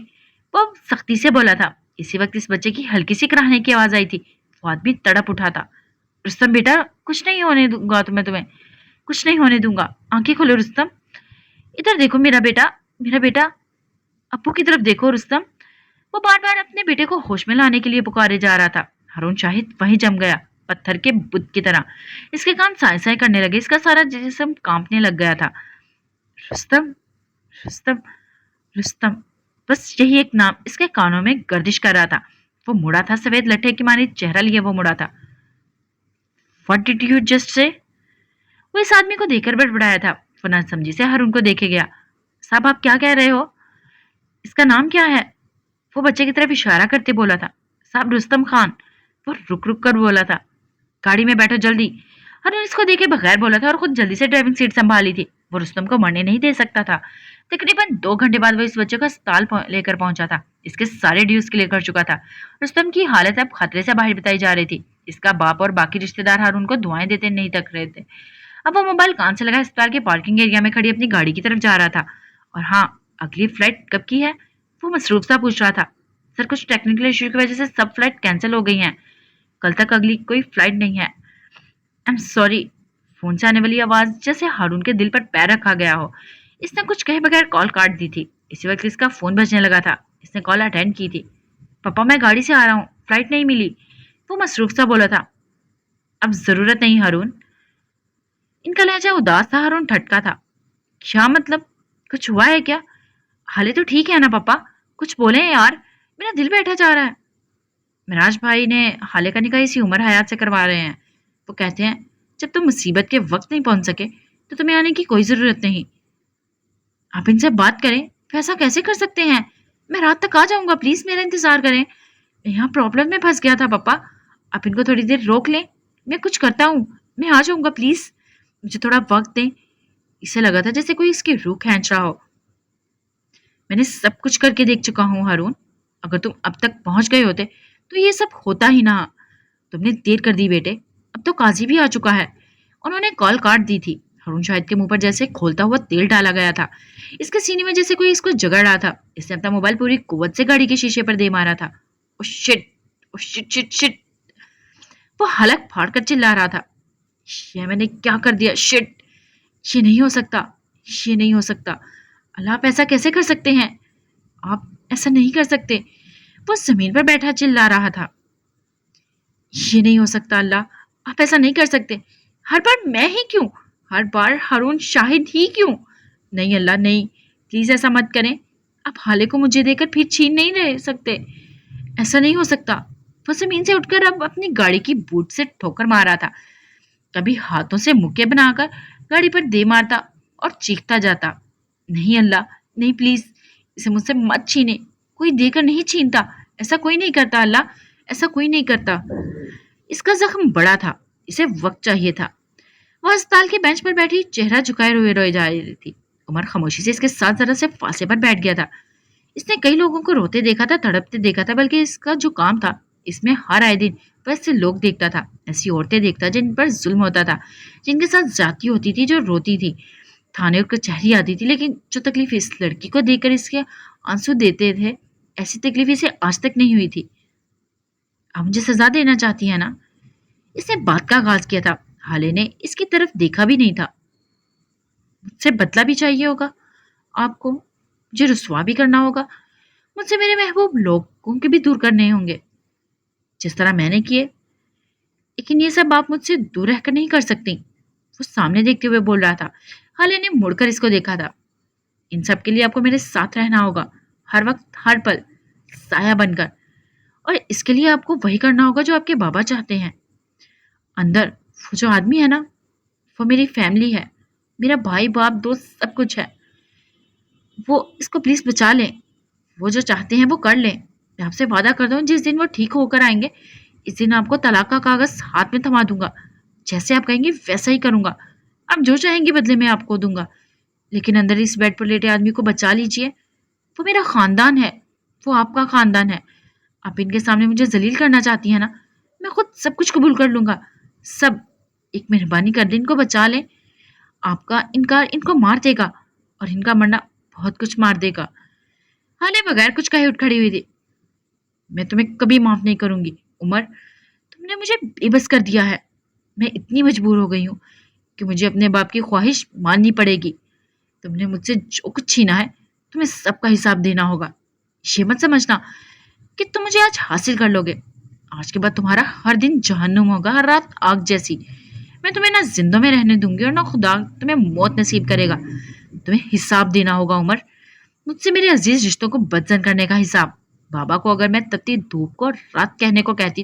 A: वो सख्ती से बोला था। इसी वक्त इस बच्चे की हल्की सी कराहने की आवाज आई थी। वो आदमी तड़प उठा था। रुस्तम बेटा, कुछ नहीं होने दूंगा तुम्हें, कुछ नहीं होने दूंगा, आंखें खोलो रुस्तम, इधर देखो मेरा बेटा, मेरा बेटा, अप्पू की तरफ देखो रुस्तम। वो बार बार अपने बेटे को होश में लाने के लिए पुकारे जा रहा था। हारून शाहिद वहीं जम गया, पत्थर के बुत की तरह। इसके कान साए साए करने लगे, इसका सारा जिस्म कांपने लग गया था। रुस्तम, रुस्तम, रुस्तम, बस यही एक नाम इसके कानों में गर्दिश कर रहा था। वो मुड़ा था, सफेद लट्ठे की मानी चेहरा लिए वो मुड़ा था। What did you just say? वो इस आदमी को देखकर बड़बड़ाया था। वो ना समझी से हारून को देखे गया। साहब, आप क्या कह रहे हो? इसका नाम क्या है? वो बच्चे की तरफ इशारा करते बोला था। साहब, रुस्तम खान। वो रुक रुक कर बोला था। गाड़ी में बैठो जल्दी। हारून इसको देखे बगैर बोला था और खुद जल्दी से ड्राइविंग सीट संभाली थी। वो रुस्तम को मरने नहीं दे सकता था। तकरीबन 2 घंटे बाद वो इस बच्चे को अस्पताल लेकर पहुंचा था। इसके सारे ड्यूज क्लियर कर चुका था। रुस्तम की हालत अब खतरे से बाहर बताई जा रही थी। इसका बाप और बाकी रिश्तेदार हारून को दुआएं देते नहीं तक रहे थे। अब वो मोबाइल कान से लगा अस्पताल के पार्किंग एरिया में खड़ी अपनी गाड़ी की तरफ जा रहा था। और हाँ, अगली फ्लाइट कब की है? वो मसरूफ सा पूछ रहा था। सर, कुछ टेक्निकल इश्यू की वजह से सब फ्लाइट कैंसिल हो गई हैं, कल तक अगली कोई फ्लाइट नहीं है। I am sorry. फोन से आने वाली आवाज जैसे हारून के दिल पर पैर रखा गया हो। इसने कुछ कहे बगैर कॉल काट दी थी। इसी वक्त इसका फोन बजने लगा था। इसने कॉल अटेंड की थी। पापा, मैं गाड़ी से आ रहा हूँ, फ्लाइट नहीं मिली, वो मसरूफ सा बोला था। अब जरूरत नहीं हारून। इनका लहजा उदास था। हारून ठटका था। क्या मतलब? कुछ हुआ है क्या? हाले तो ठीक है ना पापा, कुछ बोले हैं यार, मेरा दिल बैठा जा रहा है। मिराज भाई ने हाले का निकाह इसी उम्र हयात से करवा रहे हैं। वो कहते हैं जब तुम मुसीबत के वक्त नहीं पहुंच सके तो तुम्हें आने की कोई जरूरत नहीं। आप इनसे बात करें, ऐसा कैसे कर सकते हैं? मैं रात तक आ जाऊंगा, प्लीज मेरा इंतजार करें, मैं यहाँ प्रॉब्लम में फंस गया था पापा, आप इनको थोड़ी देर रोक लें, मैं कुछ करता हूँ, मैं आ जाऊंगा, प्लीज मुझे थोड़ा वक्त दें। इसे लगा था जैसे कोई इसकी रूह खींच रहा हो। मैंने सब कुछ करके देख चुका हूँ हारून, अगर तुम अब तक पहुंच गए होते तो ये सब होता ही ना। तुमने देर कर दी बेटे, अब तो काजी भी आ चुका है। उन्होंने कॉल काट दी थी। हारून शाहिद के मुंह पर जैसे खोलता हुआ तेल डाला गया था। इसके सीने में जैसे कोई इसको जगड़ रहा था। इसने अपना मोबाइल पूरी कुव्वत से गाड़ी के शीशे पर दे मारा था। Oh shit, oh shit shit shit. वो हलक फाड़ कर चिल्ला रहा था। ये मैंने क्या कर दिया? शिट, ये नहीं हो सकता, ये नहीं हो सकता। अल्लाह, आप ऐसा कैसे कर सकते हैं? आप ऐसा नहीं कर सकते। वो जमीन पर बैठा चिल्ला रहा था। ये नहीं हो सकता अल्लाह, आप ऐसा नहीं कर सकते। हर बार मैं ही क्यों? हर बार हारून शाहिद ही क्यों? नहीं अल्लाह नहीं, प्लीज ऐसा मत करें। आप हाले को मुझे देकर फिर छीन नहीं रह सकते। ऐसा नहीं हो सकता। वो जमीन से उठकर अब अपनी गाड़ी की बूट से ठोकर मार रहा था। कभी हाथों से मुक्के बनाकर गाड़ी पर दे मारता और चीखता जाता, नहीं अल्लाह, नहीं प्लीज, इसे मुझसे मत छीने, कोई देकर नहीं छीनता, ऐसा कोई नहीं करता अल्लाह, ऐसा कोई नहीं करता। इसका जख्म बड़ा था, इसे वक्त चाहिए था। वह अस्पताल के बेंच पर बैठी चेहरा झुकाए रोए रोए जा रही थी। उमर खामोशी से इसके साथ जरा से फांसे पर बैठ गया था। इसने कई लोगों को रोते देखा था, तड़पते देखा था, बल्कि इसका जो काम था इसमें हर आए दिन वैसे लोग देखता था, ऐसी औरतें देखता जिन पर जुल्म होता था, जिनके साथ जाती होती थी, जो रोती थी, थाने और कचहरी आती थी, लेकिन जो तकलीफ इस लड़की को देखकर इसके आंसू देते थे, ऐसी तकलीफ इसे आज तक नहीं हुई थी। आप मुझे सजा देना चाहती है ना? इसने बात का आगाज किया था। हाले ने इसकी तरफ देखा भी नहीं था। मुझसे बदला भी चाहिए होगा आपको, मुझे रुसवा भी करना होगा, मुझसे मेरे महबूब लोगों के भी दूर करने होंगे जिस तरह मैंने किए, लेकिन ये सब आप मुझसे दूर रहकर नहीं कर सकती। वो सामने देखते हुए बोल रहा था। हाले ने मुड़कर इसको देखा था। इन सब के लिए आपको मेरे साथ रहना होगा, हर वक्त, हर पल, साया बनकर, और इसके लिए आपको वही करना होगा जो आपके बाबा चाहते हैं। अंदर वो जो आदमी है ना, वो मेरी फैमिली है, मेरा भाई बाप दोस्त सब कुछ है। वो इसको प्लीज बचा लें, वो जो चाहते हैं वो कर लें। मैं आपसे वादा करता हूँ, जिस दिन वो ठीक होकर आएंगे, इस दिन आपको तलाक का कागज हाथ में थमा दूंगा। जैसे आप कहेंगे वैसा ही करूंगा, आप जो चाहेंगे बदले में आपको दूंगा। लेकिन अंदर इस बेड पर लेटे आदमी को बचा लीजिए, वो मेरा खानदान है, वो आपका खानदान है। आप इनके सामने मुझे जलील करना चाहती हैं ना, मैं खुद सब कुछ कबूल कर लूंगा, सब। एक मेहरबानी कर दे, इनको बचा लें। आपका इनकार इनको मार देगा, और इनका मरना बहुत कुछ मार देगा। हाले बगैर कुछ कहे उठ खड़ी हुई थी। मैं तुम्हें कभी माफ नहीं करूंगी उमर, तुमने मुझे बेबस कर दिया है। मैं इतनी मजबूर हो गई हूँ कि मुझे अपने बाप की ख्वाहिश माननी पड़ेगी। तुमने मुझसे जो कुछ छीना है, तुम्हें सबका हिसाब देना होगा। ये मत समझना कि तुम मुझे आज हासिल कर लोगे। आज के बाद तुम्हारा हर दिन जहन्नुम होगा, हर रात आग जैसी। मैं तुम्हें ना जिंदों में रहने दूंगी और ना खुदा तुम्हें मौत नसीब करेगा। तुम्हें हिसाब देना होगा उमर, मुझसे मेरे अजीज रिश्तों को बदजन करने का हिसाब। बाबा को अगर मैं तपती धूप को रात कहने को कहती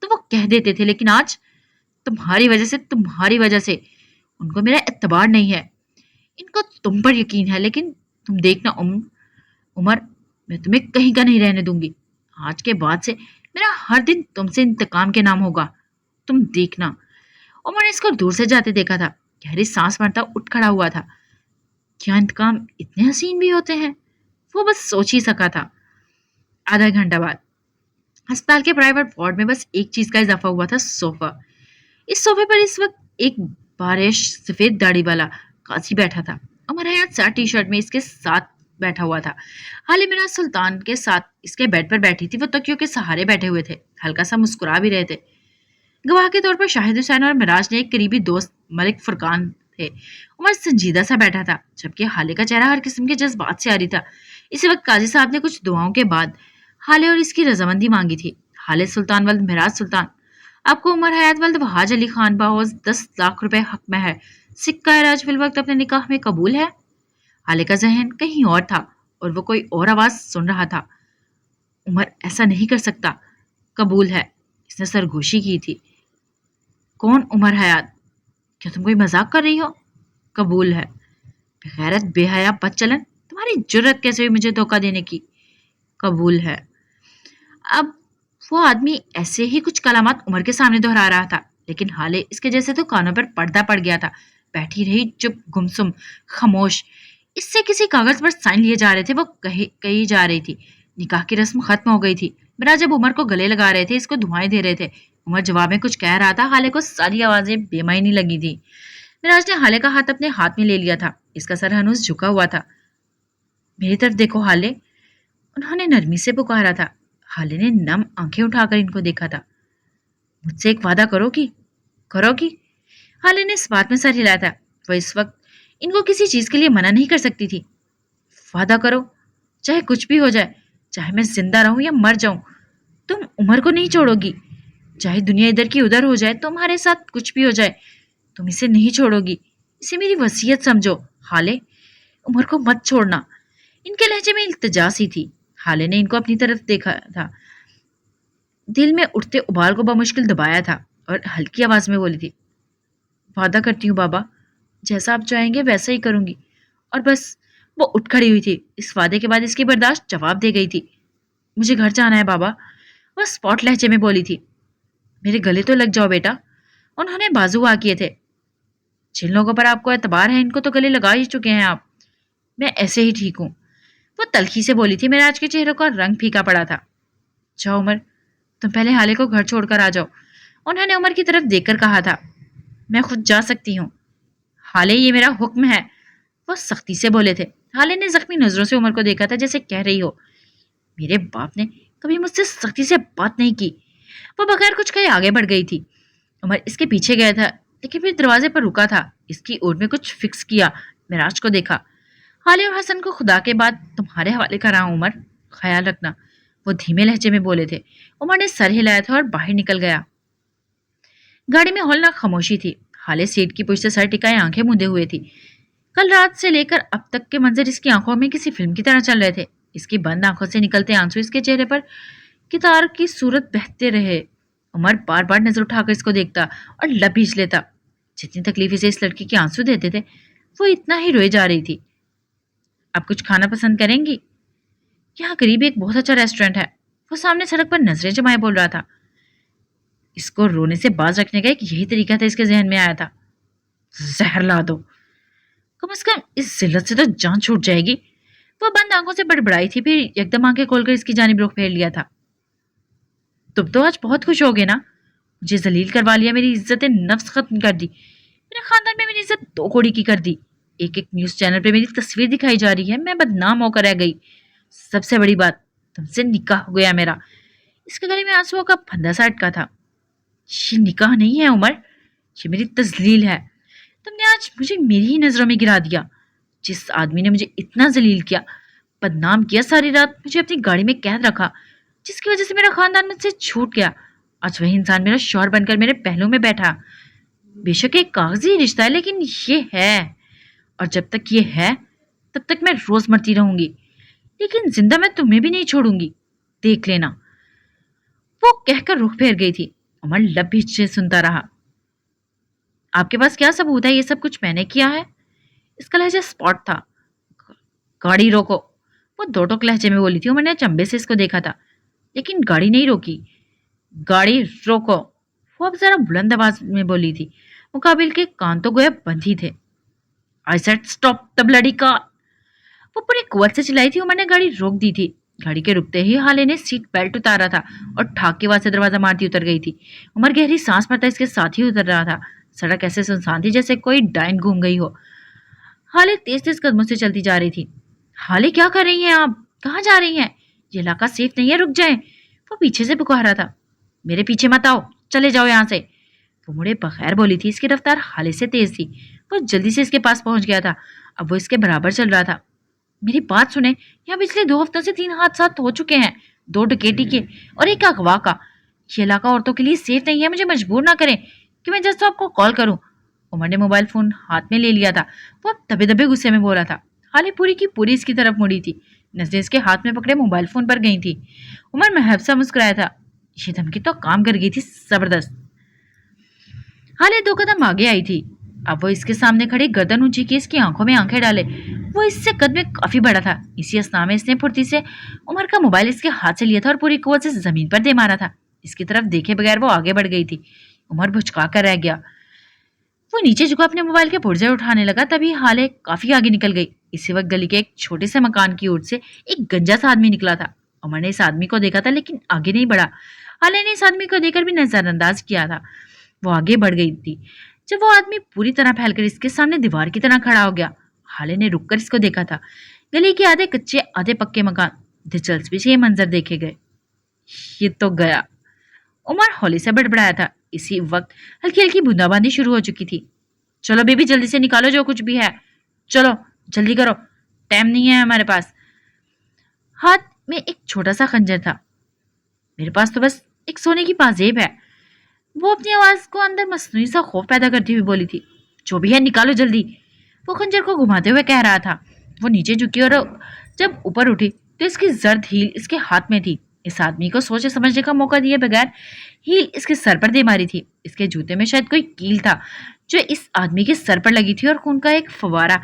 A: तो वो कह देते थे, लेकिन आज तुम्हारी वजह से उनको मेरा एतबार नहीं है। इनको तुम पर यकीन है, लेकिन तुम देखना उमर, मैं तुम्हें कहीं का नहीं रहने दूंगी। आज के बाद से मेरा हर दिन तुमसे इंतकाम के नाम होगा, तुम देखना। उमर ने इसको दूर से जाते देखा था। गहरी सांस भरता उठ खड़ा हुआ था। क्या इंतकाम इतने हसीन भी होते हैं? वो बस सोच ही सका था। आधा घंटा बाद अस्पताल के प्राइवेट वार्ड में बस एक चीज का इजाफा हुआ था, सोफा। इस सोफे पर इस वक्त एक बारिश सफेद दाढ़ी वाला काजी बैठा था। उमर हयात साथ टी शर्ट में इसके साथ बैठा हुआ था। हाल ही मेरा सुल्तान के साथ इसके बेड पर बैठी थी। वो तकियों के सहारे बैठे हुए थे, हल्का सा मुस्कुरा भी रहे थे। गवाह के तौर पर शाहिद हुसैन और मिराज ने एक करीबी दोस्त मलिक फुरकान थे। उमर संजीदा सा बैठा था, जबकि हाले का चेहरा हर किस्म के जज्बात से आ रही था। इसी वक्त काजी साहब ने कुछ दुआओं के बाद हाले और इसकी रजामंदी मांगी थी। हाले सुल्तान वल्द मिराज सुल्तान, आपको उमर हयात वल्द वहाज अली खान बाहोज 10 लाख रुपए हक में है। सिक्का राज फिल वक्त अपने निकाह में कबूल है? हाले का जहन कहीं और था और वो कोई और आवाज सुन रहा था। उमर ऐसा नहीं कर सकता, कबूल है। इसने सरगोशी की थी। कौन उमर हयात? क्या तुम कोई मजाक कर रही हो? कबूल है। बेगैरत बेहया बदचलन, तुम्हारी जुर्रत कैसे हुई मुझे धोखा देने की? कबूल है। अब वो आदमी ऐसे ही कुछ कलामात उमर के सामने दोहरा रहा था, लेकिन हाले इसके जैसे तो कानों पर पर्दा पड़ गया था। बैठी रही चुप, गुमसुम, खामोश। इससे किसी कागज पर साइन लिए जा रहे थे, वो कही जा रही थी। निकाह की रस्म खत्म हो गई थी। मिराज जब उमर को गले लगा रहे थे, इसको दुआएं दे रहे थे। उमर जवाब में कुछ कह रहा था। हाले को सारी आवाजें बेमायनी लगी थी। मिराज ने हाले का हाथ अपने हाथ में ले लिया था। इसका सर हनूस झुका हुआ था। मेरी तरफ देखो हाले, उन्होंने नरमी से पुकारा था। हाले ने नम आंखें उठाकर इनको देखा था। मुझसे एक वादा करोगी? हाले ने इस बात में सर हिलाया था। वह इस वक्त इनको किसी चीज के लिए मना नहीं कर सकती थी। वादा करो, चाहे कुछ भी हो जाए, चाहे मैं जिंदा रहूं या मर जाऊं, तुम उमर को नहीं छोड़ोगी। चाहे दुनिया इधर की उधर हो जाए, तुम्हारे साथ कुछ भी हो जाए, तुम इसे नहीं छोड़ोगी। इसे मेरी वसीयत समझो। हाले, उमर को मत छोड़ना। इनके लहजे में इल्तिजा सी थी। हाले ने इनको अपनी तरफ देखा था। दिल में उठते उबाल को बमुश्किल दबाया था और हल्की आवाज में बोली थी, वादा करती हूँ बाबा, जैसा आप चाहेंगे वैसा ही करूंगी। और बस वो उठ खड़ी हुई थी। इस वादे के बाद इसकी बर्दाश्त जवाब दे गई थी। मुझे घर जाना है बाबा, वह स्पॉट लहजे में बोली थी। मेरे गले तो लग जाओ बेटा। उन्होंने बाजू आ किए थे। जिन लोगों पर आपको एतबार है इनको तो गले लगा ही चुके हैं आप। मैं ऐसे ही ठीक हूँ। वो तल्खी से बोली थी। मेरे आज के चेहरे का रंग फीका पड़ा था। जाओ उमर, तुम पहले हाले को घर छोड़कर आ जाओ, उन्होंने उमर की तरफ देखकर कहा था। मैं खुद जा सकती हूँ हाले, ये मेरा हुक्म है, वो सख्ती से बोले थे। हाले ने जख्मी नजरों से उमर को देखा था, जैसे कह रही हो मेरे बाप ने कभी मुझसे सख्ती से बात नहीं की। वो बगैर कुछ कहे आगे बढ़ गई थी। उमर इसके पीछे गया था, लेकिन फिर दरवाजे पर रुका था। इसकी ओर में कुछ फिक्स किया। मिराज को देखा। हाले और हसन को खुदा के बाद तुम्हारे हवाले कर रहा हूं उमर, ख्याल रखना, वो धीमे लहजे में बोले थे। उमर ने सर हिलाया था और बाहर निकल गया। गाड़ी में हौलनाक खामोशी थी। हाले सीट की पुश से सर टिकाए आंखें मूंदे हुए थी। कल रात से लेकर अब तक के मंजर इसकी आंखों में किसी फिल्म की तरह चल रहे थे। इसकी बंद आंखों से निकलते आंसू इसके चेहरे पर कितार की सूरत बहते रहे। उमर बार बार नजर उठाकर इसको देखता और लब भींच लेता। जितनी तकलीफ से इस लड़की के आंसू देते थे, वो इतना ही रोए जा रही थी। अब कुछ खाना पसंद करेंगी? यहाँ करीब एक बहुत अच्छा रेस्टोरेंट है, वो सामने सड़क पर नजरें जमाए बोल रहा था। इसको रोने से बाज रखने का एक यही तरीका था, इसके जहन में आया था। जहर ला दो, कम से कम इस जिल्लत से तो जान छूट जाएगी। वो बंद आंखों से बड़बड़ाई थी, फिर एकदम आंखें खोलकर इसकी जानिब रुख फेर लिया था। तुम तो आज बहुत खुश होगे ना, मुझे जलील करवा लिया, मेरी इज्जत नफ्स खत्म कर दी, मेरे खानदान में मेरी इज्जत दो कौड़ी की कर दी। एक एक न्यूज चैनल पे मेरी तस्वीर दिखाई जा रही है, मैं बदनाम होकर रह गई। सबसे बड़ी बात, तुमसे निकाह हो गया मेरा। इसके गले में आंसुओं का फंदा सा अटका था। ये निकाह नहीं है उमर, ये मेरी तजलील है। तुमने आज मुझे मेरी ही नजरों में गिरा दिया। जिस आदमी ने मुझे इतना जलील किया, बदनाम किया, सारी रात मुझे अपनी गाड़ी में कैद रखा, जिसकी वजह से मेरा खानदान मुझसे छूट गया, आज वही इंसान मेरा शौहर बनकर मेरे पहलू में बैठा। बेशक एक कागजी रिश्ता है, लेकिन ये है, और जब तक ये है तब तक मैं रोज मरती रहूंगी, लेकिन जिंदा मैं तुम्हें भी नहीं छोड़ूंगी, देख लेना। वो कहकर रुख फेर गई थी। उमर लब भींच से सुनता रहा। आपके पास क्या सबूत है ये सब कुछ मैंने किया है? इसका लहजा स्पॉट था। गाड़ी रोको, वो दो टोक लहजे में बोली थी। उमर ने चंबे से इसको देखा था, लेकिन गाड़ी नहीं रोकी। गाड़ी रोको, वो अब जरा बुलंद आवाज में बोली थी। मुकाबिल के कान तो गोया बंद ही थे। I said stop the bloody car, वो पूरी कुवत से चिल्लाई थी। उमर ने गाड़ी रोक दी थी। गाड़ी के रुकते ही हाले ने सीट बेल्ट उतारा था और ठाक के आवाज से दरवाजा मारती उतर गई थी। उमर गहरी सांस भरता इसके साथ ही उतर रहा था। सड़क ऐसे सुनसान थी जैसे कोई डाइन घूम गई हो। हाले तेज तेज कदमों से चलती जा रही थी। हाले क्या कर रही हैं आप, कहाँ जा रही हैं? ये इलाका सेफ नहीं है, रुक जाएं, वो पीछे से पुकारा था। मेरे पीछे मत आओ, चले जाओ यहाँ से, वो मुड़े बगैर बोली थी। इसकी रफ्तार हाले से तेज थी। वो जल्दी से इसके पास पहुंच गया था। अब वो इसके बराबर चल रहा था। मेरी बात सुने, यहाँ पिछले 2 हफ्तों से 3 हादसा हो चुके हैं, 2 डकैती के और एक अगवा का। ये इलाका औरतों के लिए सेफ नहीं है, मुझे मजबूर ना करें कि मैं जस्ट आपको कॉल करूं। उमर ने मोबाइल फोन हाथ में ले लिया था। वो अब दबे दबे गुस्से में बोला था। हाले पूरी की पूरी इसकी तरफ मुड़ी थी। नजरें इसके हाथ में पकड़े मोबाइल फोन पर गई थी। उमर महब सा मुस्कुराया था। ये धमकी तो काम कर गई थी जबरदस्त। हाले 2 कदम आगे आई थी। अब वो इसके सामने खड़ी गर्दन ऊंची की इसकी आंखों में आंखें डाले। वो इससे कद में काफी बड़ा था। इसी अस्ना में इसने फुर्ती से उमर का मोबाइल इसके हाथ से लिया था और पूरी कुव्वत से जमीन पर दे मारा था। इसकी तरफ देखे बगैर वो आगे बढ़ गई थी। उमर भुचका कर रह गया। वो नीचे झुका अपने मोबाइल के पुर्जे उठाने लगा, तभी हाले काफी आगे निकल गई। इसी वक्त गली के एक छोटे से मकान की ओर से एक गंजा सा आदमी निकला था। उमर ने इस आदमी को देखा था, लेकिन आगे नहीं बढ़ा। हाले ने इस आदमी को देखकर भी नजरअंदाज किया था। वो आगे बढ़ गई थी जब वो आदमी पूरी तरह फैलकर इसके सामने दीवार की तरह खड़ा हो गया। हाले ने रुककर इसको देखा था। गली के आधे कच्चे आधे पक्के मकान, दिलचस्पी से ये मंजर देखे गए। ये तो गया, उमर हौले से बड़बड़ाया था। इसी वक्त हल्की हल्की बूंदाबांदी शुरू हो चुकी थी। चलो बेबी, जल्दी से निकालो जो कुछ भी है, चलो जल्दी करो, टाइम नहीं है हमारे पास। हाथ में एक छोटा सा खंजर था। मेरे पास तो बस एक सोने की पाजेब है, वो अपनी आवाज को अंदर मसनूई सा खौफ पैदा करती हुई बोली थी। जो भी है निकालो जल्दी, वो खंजर को घुमाते हुए कह रहा था। वो नीचे झुकी और जब ऊपर उठी तो इसकी जर्द हील इसके हाथ में थी। इस आदमी को सोचे समझने का मौका दिए बगैर हील इसके सर पर दे मारी थी। इसके जूते में शायद कोई कील था जो इस आदमी के सर पर लगी थी और खून का एक फव्वारा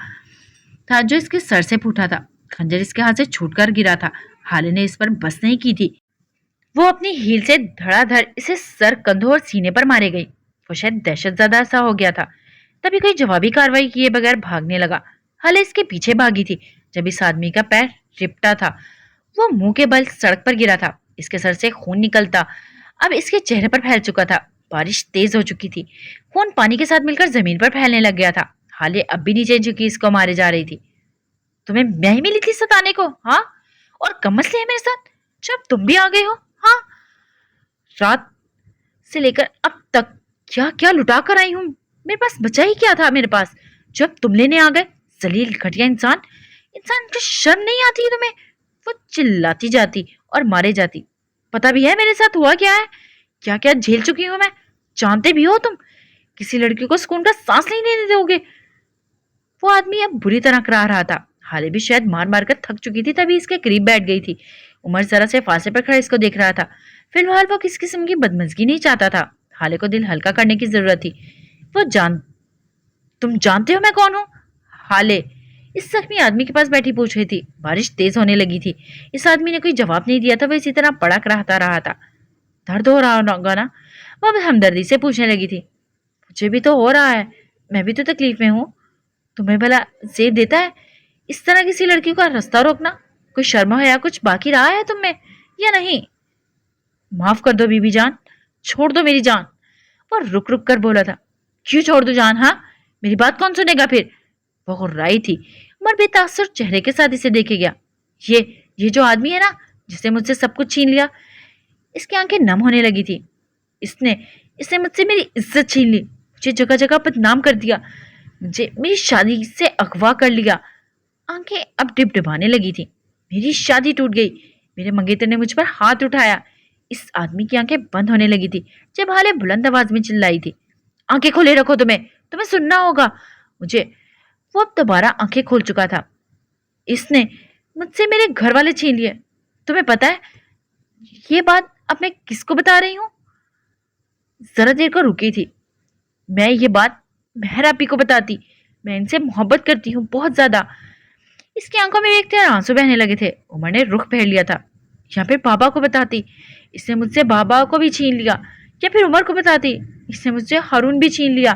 A: था जो इसके सर से फूटा था। खंजर इसके हाथ से छूटकर गिरा था। हाले ने इस पर बस नहीं की थी। वो अपनी हील से धड़ाधड़ इसे सर, कंधों और सीने पर मारे गई। वो शायद दहशतज़दा सा हो गया था। तभी कोई जवाबी कार्रवाई किए बगैर भागने लगा। हाले इसके पीछे भागी थी जब इस आदमी का पैर रिपटा था। वो मुंह के बल सड़क पर गिरा था। इसके सर से खून निकलता अब इसके चेहरे पर फैल चुका था। बारिश तेज हो चुकी थी। खून पानी के साथ मिलकर जमीन पर फैलने लग गया था। हाले अब भी नीचे झुकी इसको मारे जा रही थी। तुम्हें मैं ही मिली थी सताने को, हाँ? और कम मसले है मेरे साथ जब तुम भी आ गए हो, हाँ? रात से लेकर अब तक क्या क्या लुटा कर आई हूं। मेरे पास बचा ही क्या था मेरे पास जब तुम लेने आ गए। जलील घटिया इंसान, इंसान को शर्म नहीं आती तुम्हें? वो चिल्लाती जाती और मारे जाती। पता भी है मेरे साथ हुआ क्या है, क्या क्या झेल चुकी हूं मैं। जानते भी हो तुम किसी लड़की को सुकून का सांस नहीं लेने दोगे। वो आदमी अब बुरी तरह करा रहा था। हाले भी शायद मार मार कर थक चुकी थी तभी इसके करीब बैठ गई थी। उमर जरा से फासले पर खड़ा इसको देख रहा था। फिलहाल वो किस किस्म की बदमजगी नहीं चाहता था। हाले को दिल हल्का करने की जरूरत थी। वो तुम जानते हो मैं कौन हूँ? हाले इस जख्मी आदमी के पास बैठी पूछ रही थी। बारिश तेज होने लगी थी। इस आदमी ने कोई जवाब नहीं दिया था। वो इसी तरह पड़ा रहता रहा था। दर्द हो रहा होगा ना? वो अब हमदर्दी से पूछने लगी थी। मुझे भी तो हो रहा है, मैं भी तो तकलीफ में हूँ। तुम्हें भला जेब देता है इस तरह किसी लड़की का रास्ता रोकना? कोई शर्म हया कुछ बाकी रहा है तुम में या नहीं? माफ कर दो बीबी जान, छोड़ दो मेरी जान। वो रुक रुक कर बोला था। क्यों छोड़ दो जान, हाँ? मेरी बात कौन सुनेगा फिर? वो गुर्राई थी। उमर बेतासुर चेहरे के साथ इसे देखे गया। ये जो आदमी है ना जिसने मुझसे सब कुछ छीन लिया। इसकी आंखें नम होने लगी थी। इसने इसने मुझसे मेरी इज्जत छीन ली, मुझे जगह जगह बदनाम कर दिया, मुझे मेरी शादी से अगवा कर लिया। आंखें अब डिबडिबाने लगी थी। मेरी शादी टूट गई। मेरे मंगेतर ने मुझ पर हाथ उठाया। इस आदमी की आंखें बंद होने लगी थी जब हाले बुलंद आवाज में चिल्लाई थी। आंखें खोले रखो, तुम्हें तुम्हें सुनना होगा मुझे। वो अब दोबारा आंखें खोल चुका था। इसने मुझसे मेरे घर वाले छीन लिए। तुम्हें पता है ये बात अब मैं किसको बता रही हूँ? जरा देर को रुकी थी। मैं ये बात मेहर आपी को बताती। मैं इनसे मोहब्बत करती हूँ बहुत ज्यादा। इसकी आंखों में एक तरह आंसू बहने लगे थे। उमर ने रुख फेर लिया था। या फिर बाबा को बताती, इसने मुझसे बाबा को भी छीन लिया। या फिर उमर को बताती, इसने मुझसे हारून भी छीन लिया।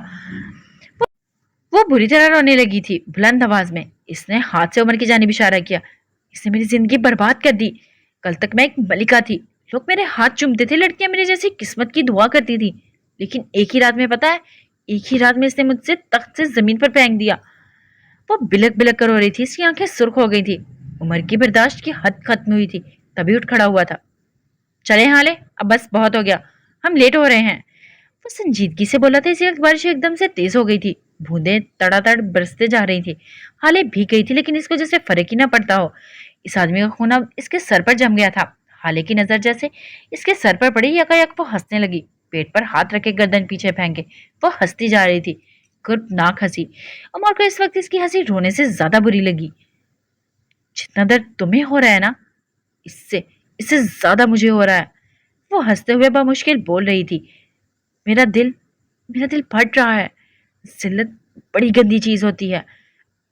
A: वो बुरी तरह रोने लगी थी बुलंद आवाज में। इसने हाथ से उमर की जानिब इशारा किया। इसने मेरी जिंदगी बर्बाद कर दी। कल तक मैं एक मलिका थी, लोग मेरे हाथ चूमते थे, लड़कियां मेरी जैसी किस्मत की दुआ करती थी। लेकिन एक ही रात में, पता है, एक ही रात में इसने मुझसे तख्त से जमीन पर फेंक दिया। वो बिलक बिलक कर रो रही थी। इसकी आंखें सुर्ख हो गई थी। उमर की बर्दाश्त की हद खत्म हुई थी। तभी उठ खड़ा हुआ था। चले हाले, अब बस बहुत हो गया, हम लेट हो रहे हैं। वो संजीदगी से बोला था। इसी वक्त बारिश एकदम से तेज हो गई थी। बूंदें तड़ातड़ बरसते जा रही थी। हाले भीग गई थी लेकिन इसको जैसे फर्क ही ना पड़ता हो। इस आदमी का खून अब इसके सर पर जम गया था। हाले की नजर जैसे इसके सर पर पड़ी, यकायक वो हंसने लगी। पेट पर हाथ रखे गर्दन पीछे फेंके वो हंसती जा रही थी। गुटनाक हंसी। अमर को इस वक्त इसकी हंसी रोने से ज्यादा बुरी लगी। जितना दर्द तुम्हें हो रहा है ना, इससे इससे ज्यादा मुझे हो रहा है। वो हंसते हुए बामुश्किल बोल रही थी। मेरा दिल फट रहा है। जिल्लत बड़ी गंदी चीज होती है,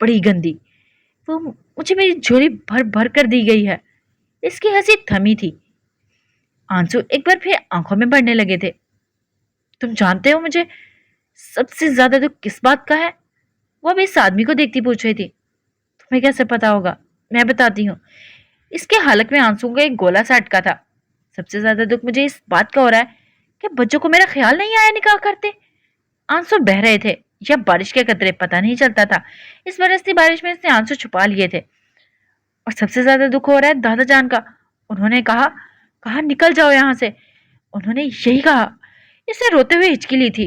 A: बड़ी गंदी। वो मुझे मेरी झोली भर भर कर दी गई है। इसकी हंसी थमी थी। आंसू एक बार फिर आंखों में भरने लगे थे। तुम जानते हो मुझे सबसे ज्यादा दुख किस बात का है? वो अब इस आदमी को देखती पूछ रही थी। तुम्हें कैसे पता होगा? मैं बताती हूँ। इसके हलक में आंसू का एक गोला सा अटका था। सबसे ज्यादा दुख मुझे इस बात का हो रहा है कि बच्चों को मेरा ख्याल नहीं आया निकाह करते। आंसू बह रहे थे या बारिश के कतरे, पता नहीं चलता था। इस बरसती बारिश में इसने आंसू छुपा लिए थे। और सबसे ज्यादा दुख हो रहा है दादा जान का। उन्होंने कहा कहा निकल जाओ यहाँ से। उन्होंने यही कहा। इसे रोते हुए हिचकी ली थी।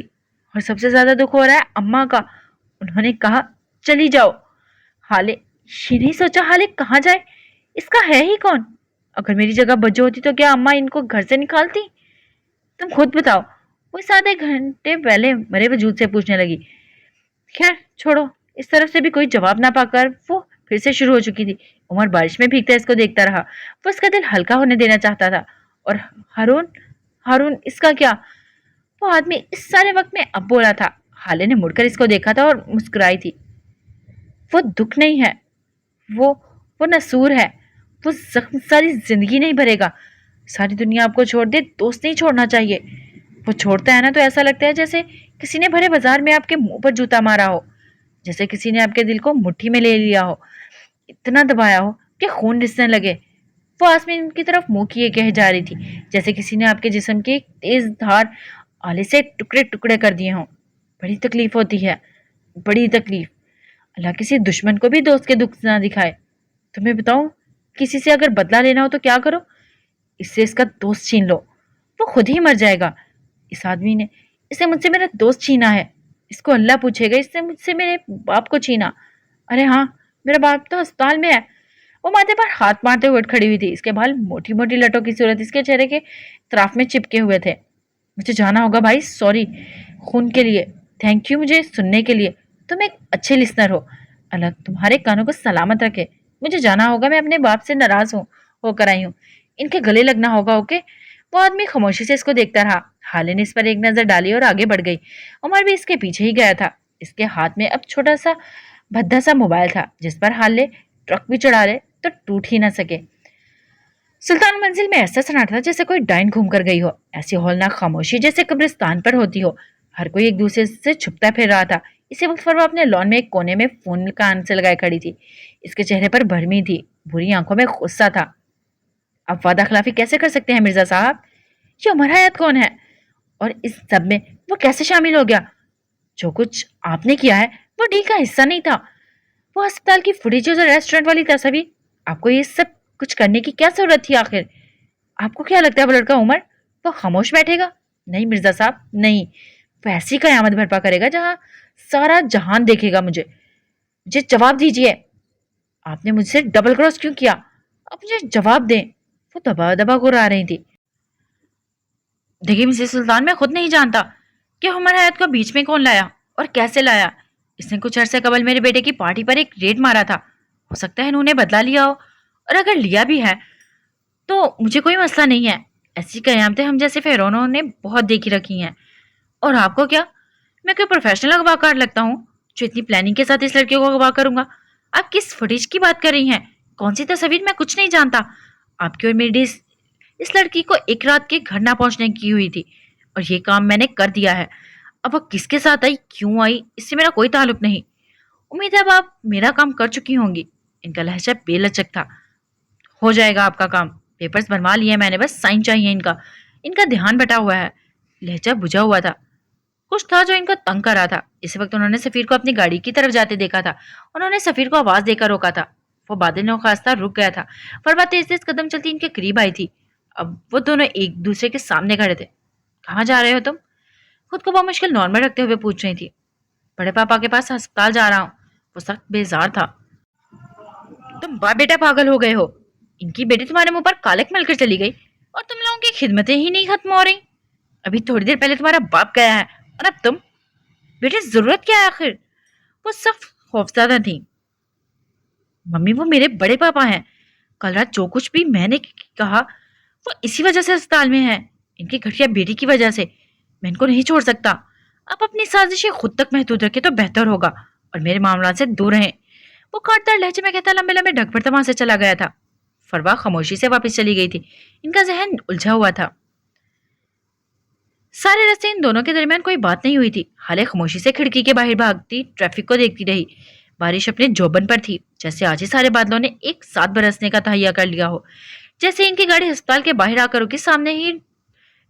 A: और सबसे ज्यादा दुख हो रहा है अम्मा का। उन्होंने कहा चली जाओ। हाले ये नहीं सोचा हाले कहाँ जाए, इसका है ही कौन? अगर मेरी जगह बज्जो होती तो क्या अम्मा इनको घर से निकालती? तुम खुद बताओ। वो इस आधे घंटे पहले मरे वजूद से पूछने लगी। खैर छोड़ो। इस तरफ से भी कोई जवाब ना पाकर वो फिर से शुरू हो चुकी थी। उमर बारिश में भीगता इसको देखता रहा। वो इसका दिल हल्का होने देना चाहता था। और हारून हारून इसका क्या? वो आदमी इस सारे वक्त में अब बोला था। हाले ने मुड़कर इसको देखा था और मुस्कुराई थी। वो दुख नहीं है, वो वो नसूर है। वो जख्म सारी जिंदगी नहीं भरेगा। सारी दुनिया आपको छोड़ दे, दोस्त नहीं छोड़ना चाहिए। वो छोड़ता है ना तो ऐसा लगता है जैसे किसी ने भरे बाजार में आपके मुंह पर जूता मारा हो, जैसे किसी ने आपके दिल को मुट्ठी में ले लिया हो, इतना दबाया हो कि खून रिसने लगे। वो आसमान की तरफ मुंह किए कह जा रही थी, जैसे किसी ने आपके जिस्म के एक तेज धार आले से टुकड़े टुकड़े कर दिए हों। बड़ी तकलीफ होती है, बड़ी तकलीफ। अल्लाह किसी दुश्मन को भी दोस्त के दुख ना दिखाए। तुम्हें बताऊं, किसी से अगर बदला लेना हो तो क्या करो, इससे इसका दोस्त छीन लो, वो खुद ही मर जाएगा। इस आदमी ने इससे मुझसे मेरा दोस्त छीना है, इसको अल्लाह पूछेगा, इससे मुझसे मेरे बाप को छीना। अरे हाँ, मेरा बाप तो अस्पताल में है। वो माथे पर हाथ मारते हुए उठ खड़ी हुई थी। इसके बाल मोटी मोटी लटों की सूरत इसके चेहरे के तराफ में चिपके हुए थे। मुझे जाना होगा भाई, सॉरी खून के लिए, थैंक यू मुझे सुनने के लिए। तुम एक अच्छे लिसनर हो, अल्लाह तुम्हारे कानों को सलामत रखे। मुझे जाना होगा, मैं अपने बाप से नाराज हूँ होकर आई हूँ, इनके गले लगना होगा। ओके। वो आदमी खामोशी से इसको देखता रहा। हाले ने इस पर एक नजर डाली और आगे बढ़ गई। उमर भी इसके पीछे ही गया था। इसके हाथ में अब छोटा सा भद्दा सा मोबाइल था, जिस पर हाले ट्रक भी चढ़ा ले तो टूट ही ना सके। सुल्तान मंजिल में ऐसा सन्नाटा था जैसे कोई डाइन घूम कर गई हो, ऐसी हौलनाक खामोशी जैसे कब्रिस्तान पर होती हो। हर कोई एक दूसरे से छुपता फिर रहा था। इसी वक्त फरवा अपने लॉन में एक कोने में फोन कान से लगाए खड़ी थी। इसके चेहरे पर भरमी थी, बुरी आंखों में गुस्सा था। आप वादा खिलाफी कैसे कर सकते हैं मिर्जा साहब? ये उमर हयात कौन है और इस सब में वो कैसे शामिल हो गया? जो कुछ आपने किया है वो डील का हिस्सा नहीं था। वो अस्पताल की फुटेजेस और रेस्टोरेंट वाली तस्वीर, आपको ये सब कुछ करने की क्या जरूरत थी आखिर? आपको क्या लगता है वो लड़का उमर वो खामोश बैठेगा? नहीं मिर्जा साहब, नहीं। वो ऐसी कयामत बर्पा करेगा जहां सारा जहान देखेगा मुझे। मुझे जवाब दीजिए, आपने मुझसे डबल क्रॉस क्यों किया? आप मुझे जवाब दें। वो दबा दबा गुर्रा रही थी। देखिए मिसेस सुल्तान, मैं खुद नहीं जानता कि उमर हयात को बीच में कौन लाया और कैसे लाया। इसने कुछ अरसे कबल मेरे बेटे की पार्टी पर एक रेड मारा था। हो सकता है इन्होंने बदला लिया हो, और अगर लिया भी है तो मुझे कोई मसला नहीं है। ऐसी कयामतें हम जैसे फेरोनों ने बहुत देखी रखी हैं। और आपको क्या, मैं कोई प्रोफेशनल अगवाकार लगता हूँ जो इतनी प्लानिंग के साथ इस लड़के को अगवा करूंगा? आप किस फुटेज की बात कर रही हैं? कौन सी तस्वीर? मैं कुछ नहीं जानता। आपकी और मेरी इस लड़की को एक रात के घर ना पहुंचने की हुई थी, और ये काम मैंने कर दिया है। अब वो किसके साथ आई, क्यों आई, इससे मेरा कोई ताल्लुक नहीं। उम्मीद है अब आप मेरा काम कर चुकी होंगी। इनका लहजा बेलचक था। हो जाएगा आपका काम, पेपर्स बनवा लिए मैंने, बस साइन चाहिए इनका। इनका ध्यान बटा हुआ है। लहजा बुझा हुआ था। कुछ था जो इनको तंग कर रहा था। इस वक्त उन्होंने सफीर को अपनी गाड़ी की तरफ जाते देखा था। उन्होंने सफीर को आवाज देकर रोका था। वो बादल नौखास्ता रुक गया था। फरवा तेज तेज कदम चलती इनके करीब आई थी। अब वो दोनों एक दूसरे के सामने खड़े थे। कहाँ जा रहे हो तुम? खुद को बहुत मुश्किल नॉर्मल रखते हुए पूछ रही थी। बड़े पापा के पास अस्पताल जा रहा हूँ। वो सख्त बेजार था। तुम बाप बेटा पागल हो गए हो। इनकी बेटी तुम्हारे मुंह पर कालक मलकर चली गई और तुम लोगों की खिदमतें ही नहीं खत्म हो रही। अभी थोड़ी देर पहले तुम्हारा बाप गया है और अब तुम। बेटे जरूरत क्या है आखिर? वो सब खौफजदा थी। मम्मी वो मेरे बड़े पापा हैं। कल रात जो कुछ भी मैंने कहा वो इसी वजह से अस्पताल में है। इनकी घटिया बेटी की वजह से। मैं इनको नहीं छोड़ सकता। आप अपनी साजिशें खुद तक महदूद रखें तो बेहतर होगा और मेरे मामला से दूर रहें। वो काटदार लहजे में कहता लंबे लंबे ढक पर से चला गया था। फरवा खामोशी से वापस चली गई थी। इनका जहन उलझा हुआ था। सारे रास्ते इन दोनों के दरमियान कोई बात नहीं हुई थी। हाले खामोशी से खिड़की के बाहर भागती ट्रैफिक को देखती रही। बारिश अपने जोबन पर थी, जैसे आज ही सारे बादलों ने एक साथ बरसने का तहैया कर लिया हो। जैसे इनकी गाड़ी अस्पताल के बाहर आकर रुकी, सामने ही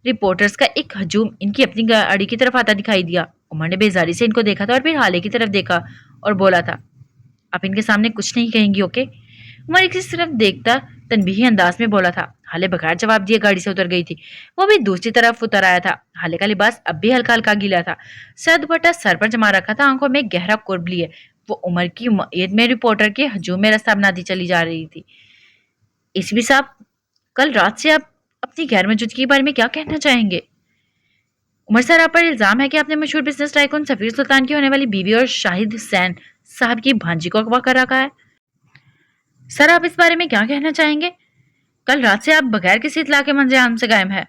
A: रिपोर्टर्स का एक हजूम इनकी अपनी गाड़ी की तरफ आता दिखाई दिया। उमर ने बेजारी से इनको देखा था और फिर हाले की तरफ देखा और बोला था, आप इनके सामने कुछ नहीं कहेंगी, ओके? उमर किसी तरफ देखता तनबीही अंदाज में बोला था। हाले बगैर जवाब दिए गाड़ी से उतर गई थी। वो भी दूसरी तरफ उतर आया था। हाले का लिबास अब भी हल्का हल्का गीला था। सर दुपट्टा सर पर जमा रखा था, आंखों में गहरा कुर्ब लिए वो उमर की उम्मीद में रिपोर्टर के हजूम में रास्ता बनाती चली जा रही थी। इसवी साहब, कल रात से आप अपनी गैर मौजूदगी के बारे में क्या कहना चाहेंगे? उमर सर, आप पर इल्जाम है कि आपने मशहूर बिजनेस टाइकून सफीर सुल्तान की होने वाली बीवी और शाहिद हुसैन साहब की भांजी को अगवा कर रखा है। सर, आप इस बारे में क्या कहना चाहेंगे? कल रात से आप बगैर किसी इत्तला के मंजर आम से गायब है।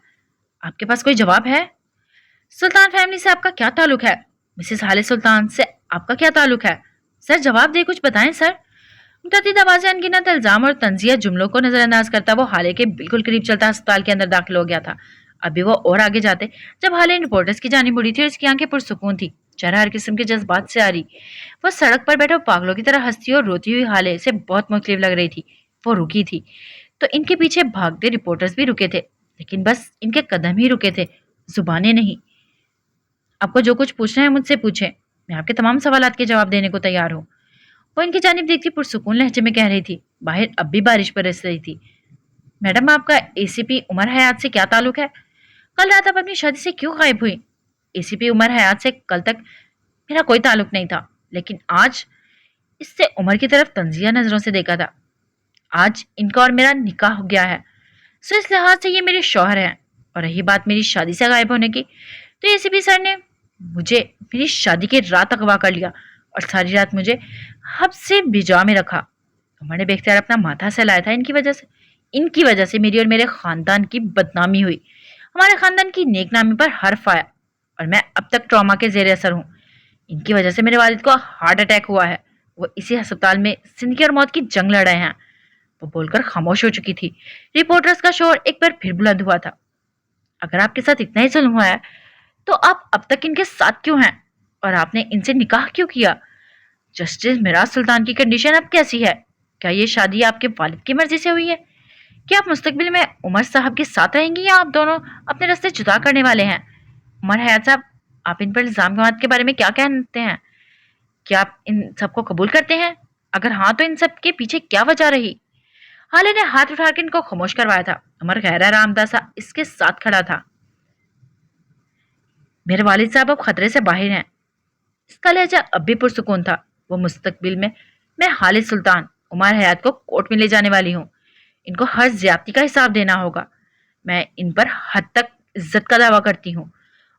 A: आपके पास कोई जवाब है? सुल्तान फैमिली से आपका क्या ताल्लुक है? मिसेस हाले सुल्तान से आपका क्या ताल्लुक है? सर जवाब दे, कुछ बताएं सर। मुतअद्दिद आवाज़ें अनगिनत इल्जाम और तंजिया जुमलों को नजरअंदाज करता वो हाले के बिल्कुल करीब चलता अस्पताल के अंदर दाखिल हो गया था। अभी वो और आगे जाते जब हाले इन रिपोर्टर्स की जानी मुड़ी थी और उसकी आंखें पुरसुकून थी, चेहरा हर किस्म के जज्बात से आ रही। वो सड़क पर बैठे पागलों की तरह हंसती और रोती हुई हाले से बहुत मुख्तलिफ लग रही थी। वो रुकी थी तो इनके पीछे भागते रिपोर्टर्स भी रुके थे, लेकिन बस इनके कदम ही रुके थे, जुबानें नहीं। आपको जो कुछ पूछना है मुझसे पूछें, मैं आपके तमाम सवालात के जवाब देने को तैयार हूँ। वो इनकी जानिब देखती पुरसुकून लहजे में कह रही थी। बाहर अब भी बारिश बरस रही थी। मैडम आपका एसीपी उमर हयात से क्या ताल्लुक है? कल रात आप अपनी शादी से क्यों गायब हुई? एसीपी उमर हयात से कल तक मेरा कोई ताल्लुक नहीं था, लेकिन आज इससे उमर की तरफ तंजिया नजरों से देखा था। आज इनका और मेरा निकाह हो गया है, सो इस लिहाज से ये मेरे शौहर हैं। और रही बात मेरी शादी से गायब होने की, तो एसीपी सर ने मुझे मेरी शादी की रात अगवा कर लिया और सारी रात मुझे हब्स से बिजा में रखा। उमर ने बेख्तियार अपना माथा सहलाया था। इनकी वजह से मेरी और मेरे खानदान की बदनामी हुई। हमारे खानदान की नेकनामी पर हर्फ आया और मैं अब तक ट्रॉमा के जेर असर हूँ। इनकी वजह से मेरे वालिद को हार्ट अटैक हुआ है। वो इसी अस्पताल में जिंदगी और मौत की जंग लड़ रहे हैं। वो बोलकर खामोश हो चुकी थी। रिपोर्टर्स का शोर एक बार फिर बुलंद हुआ था। अगर आपके साथ इतना ही जुल्म हुआ है तो आप अब तक इनके साथ क्यों हैं? और आपने इनसे निकाह क्यों किया? जस्टिस मिराज सुल्तान की कंडीशन अब कैसी है? क्या ये शादी आपके वालिद की मर्जी से हुई है? क्या आप मुस्तकबिल में उमर साहब के साथ रहेंगी या आप दोनों अपने रास्ते जुदा करने वाले हैं? उमर हयात साहब, आप इन पर इल्जाम के बारे में क्या कहते हैं? क्या आप इन सबको कबूल करते हैं? अगर हाँ तो इन सब के पीछे क्या वजह रही? हाले ने हाथ उठाकर इनको खामोश करवाया था। उमर गहरा रामदा सा इसके साथ खड़ा था। मेरे वालिद साहब अब खतरे से बाहर हैं। इसका लहजा अब भी पुरसुकून था। वो मुस्तकबिल में मैं हाले सुल्तान उमर हयात को कोर्ट में ले जाने वाली हूँ। इनको हर ज्यादती का हिसाब देना होगा। मैं इन पर हद तक इज्जत का दावा करती हूँ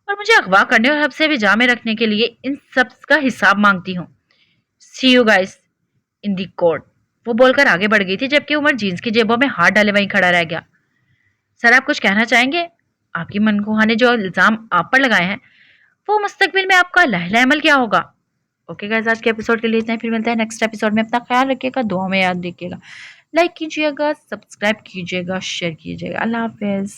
A: और मुझे अगवा करने और हब्स से भी जा में रखने के लिए इन सब का हिसाब मांगती हूँ। See you guys in the court. वो बोलकर आगे बढ़ गई थी, जबकि उमर जीन्स की जेबों में हाथ डाले वहीं खड़ा रह गया। सर आप कुछ कहना चाहेंगे? आपकी मनखुहा ने जो इल्जाम आप पर लगाए हैं वो मुस्तकबिल में आपका लहला अमल क्या होगा? ओके गाइस, आज के एपिसोड के लिए इतना ही। फिर मिलता है नेक्स्ट एपिसोड में। अपना ख्याल रखिएगा, दुआ में याद रखिएगा। लाइक कीजिएगा, सब्सक्राइब कीजिएगा, शेयर कीजिएगा। अल्लाह हाफिज।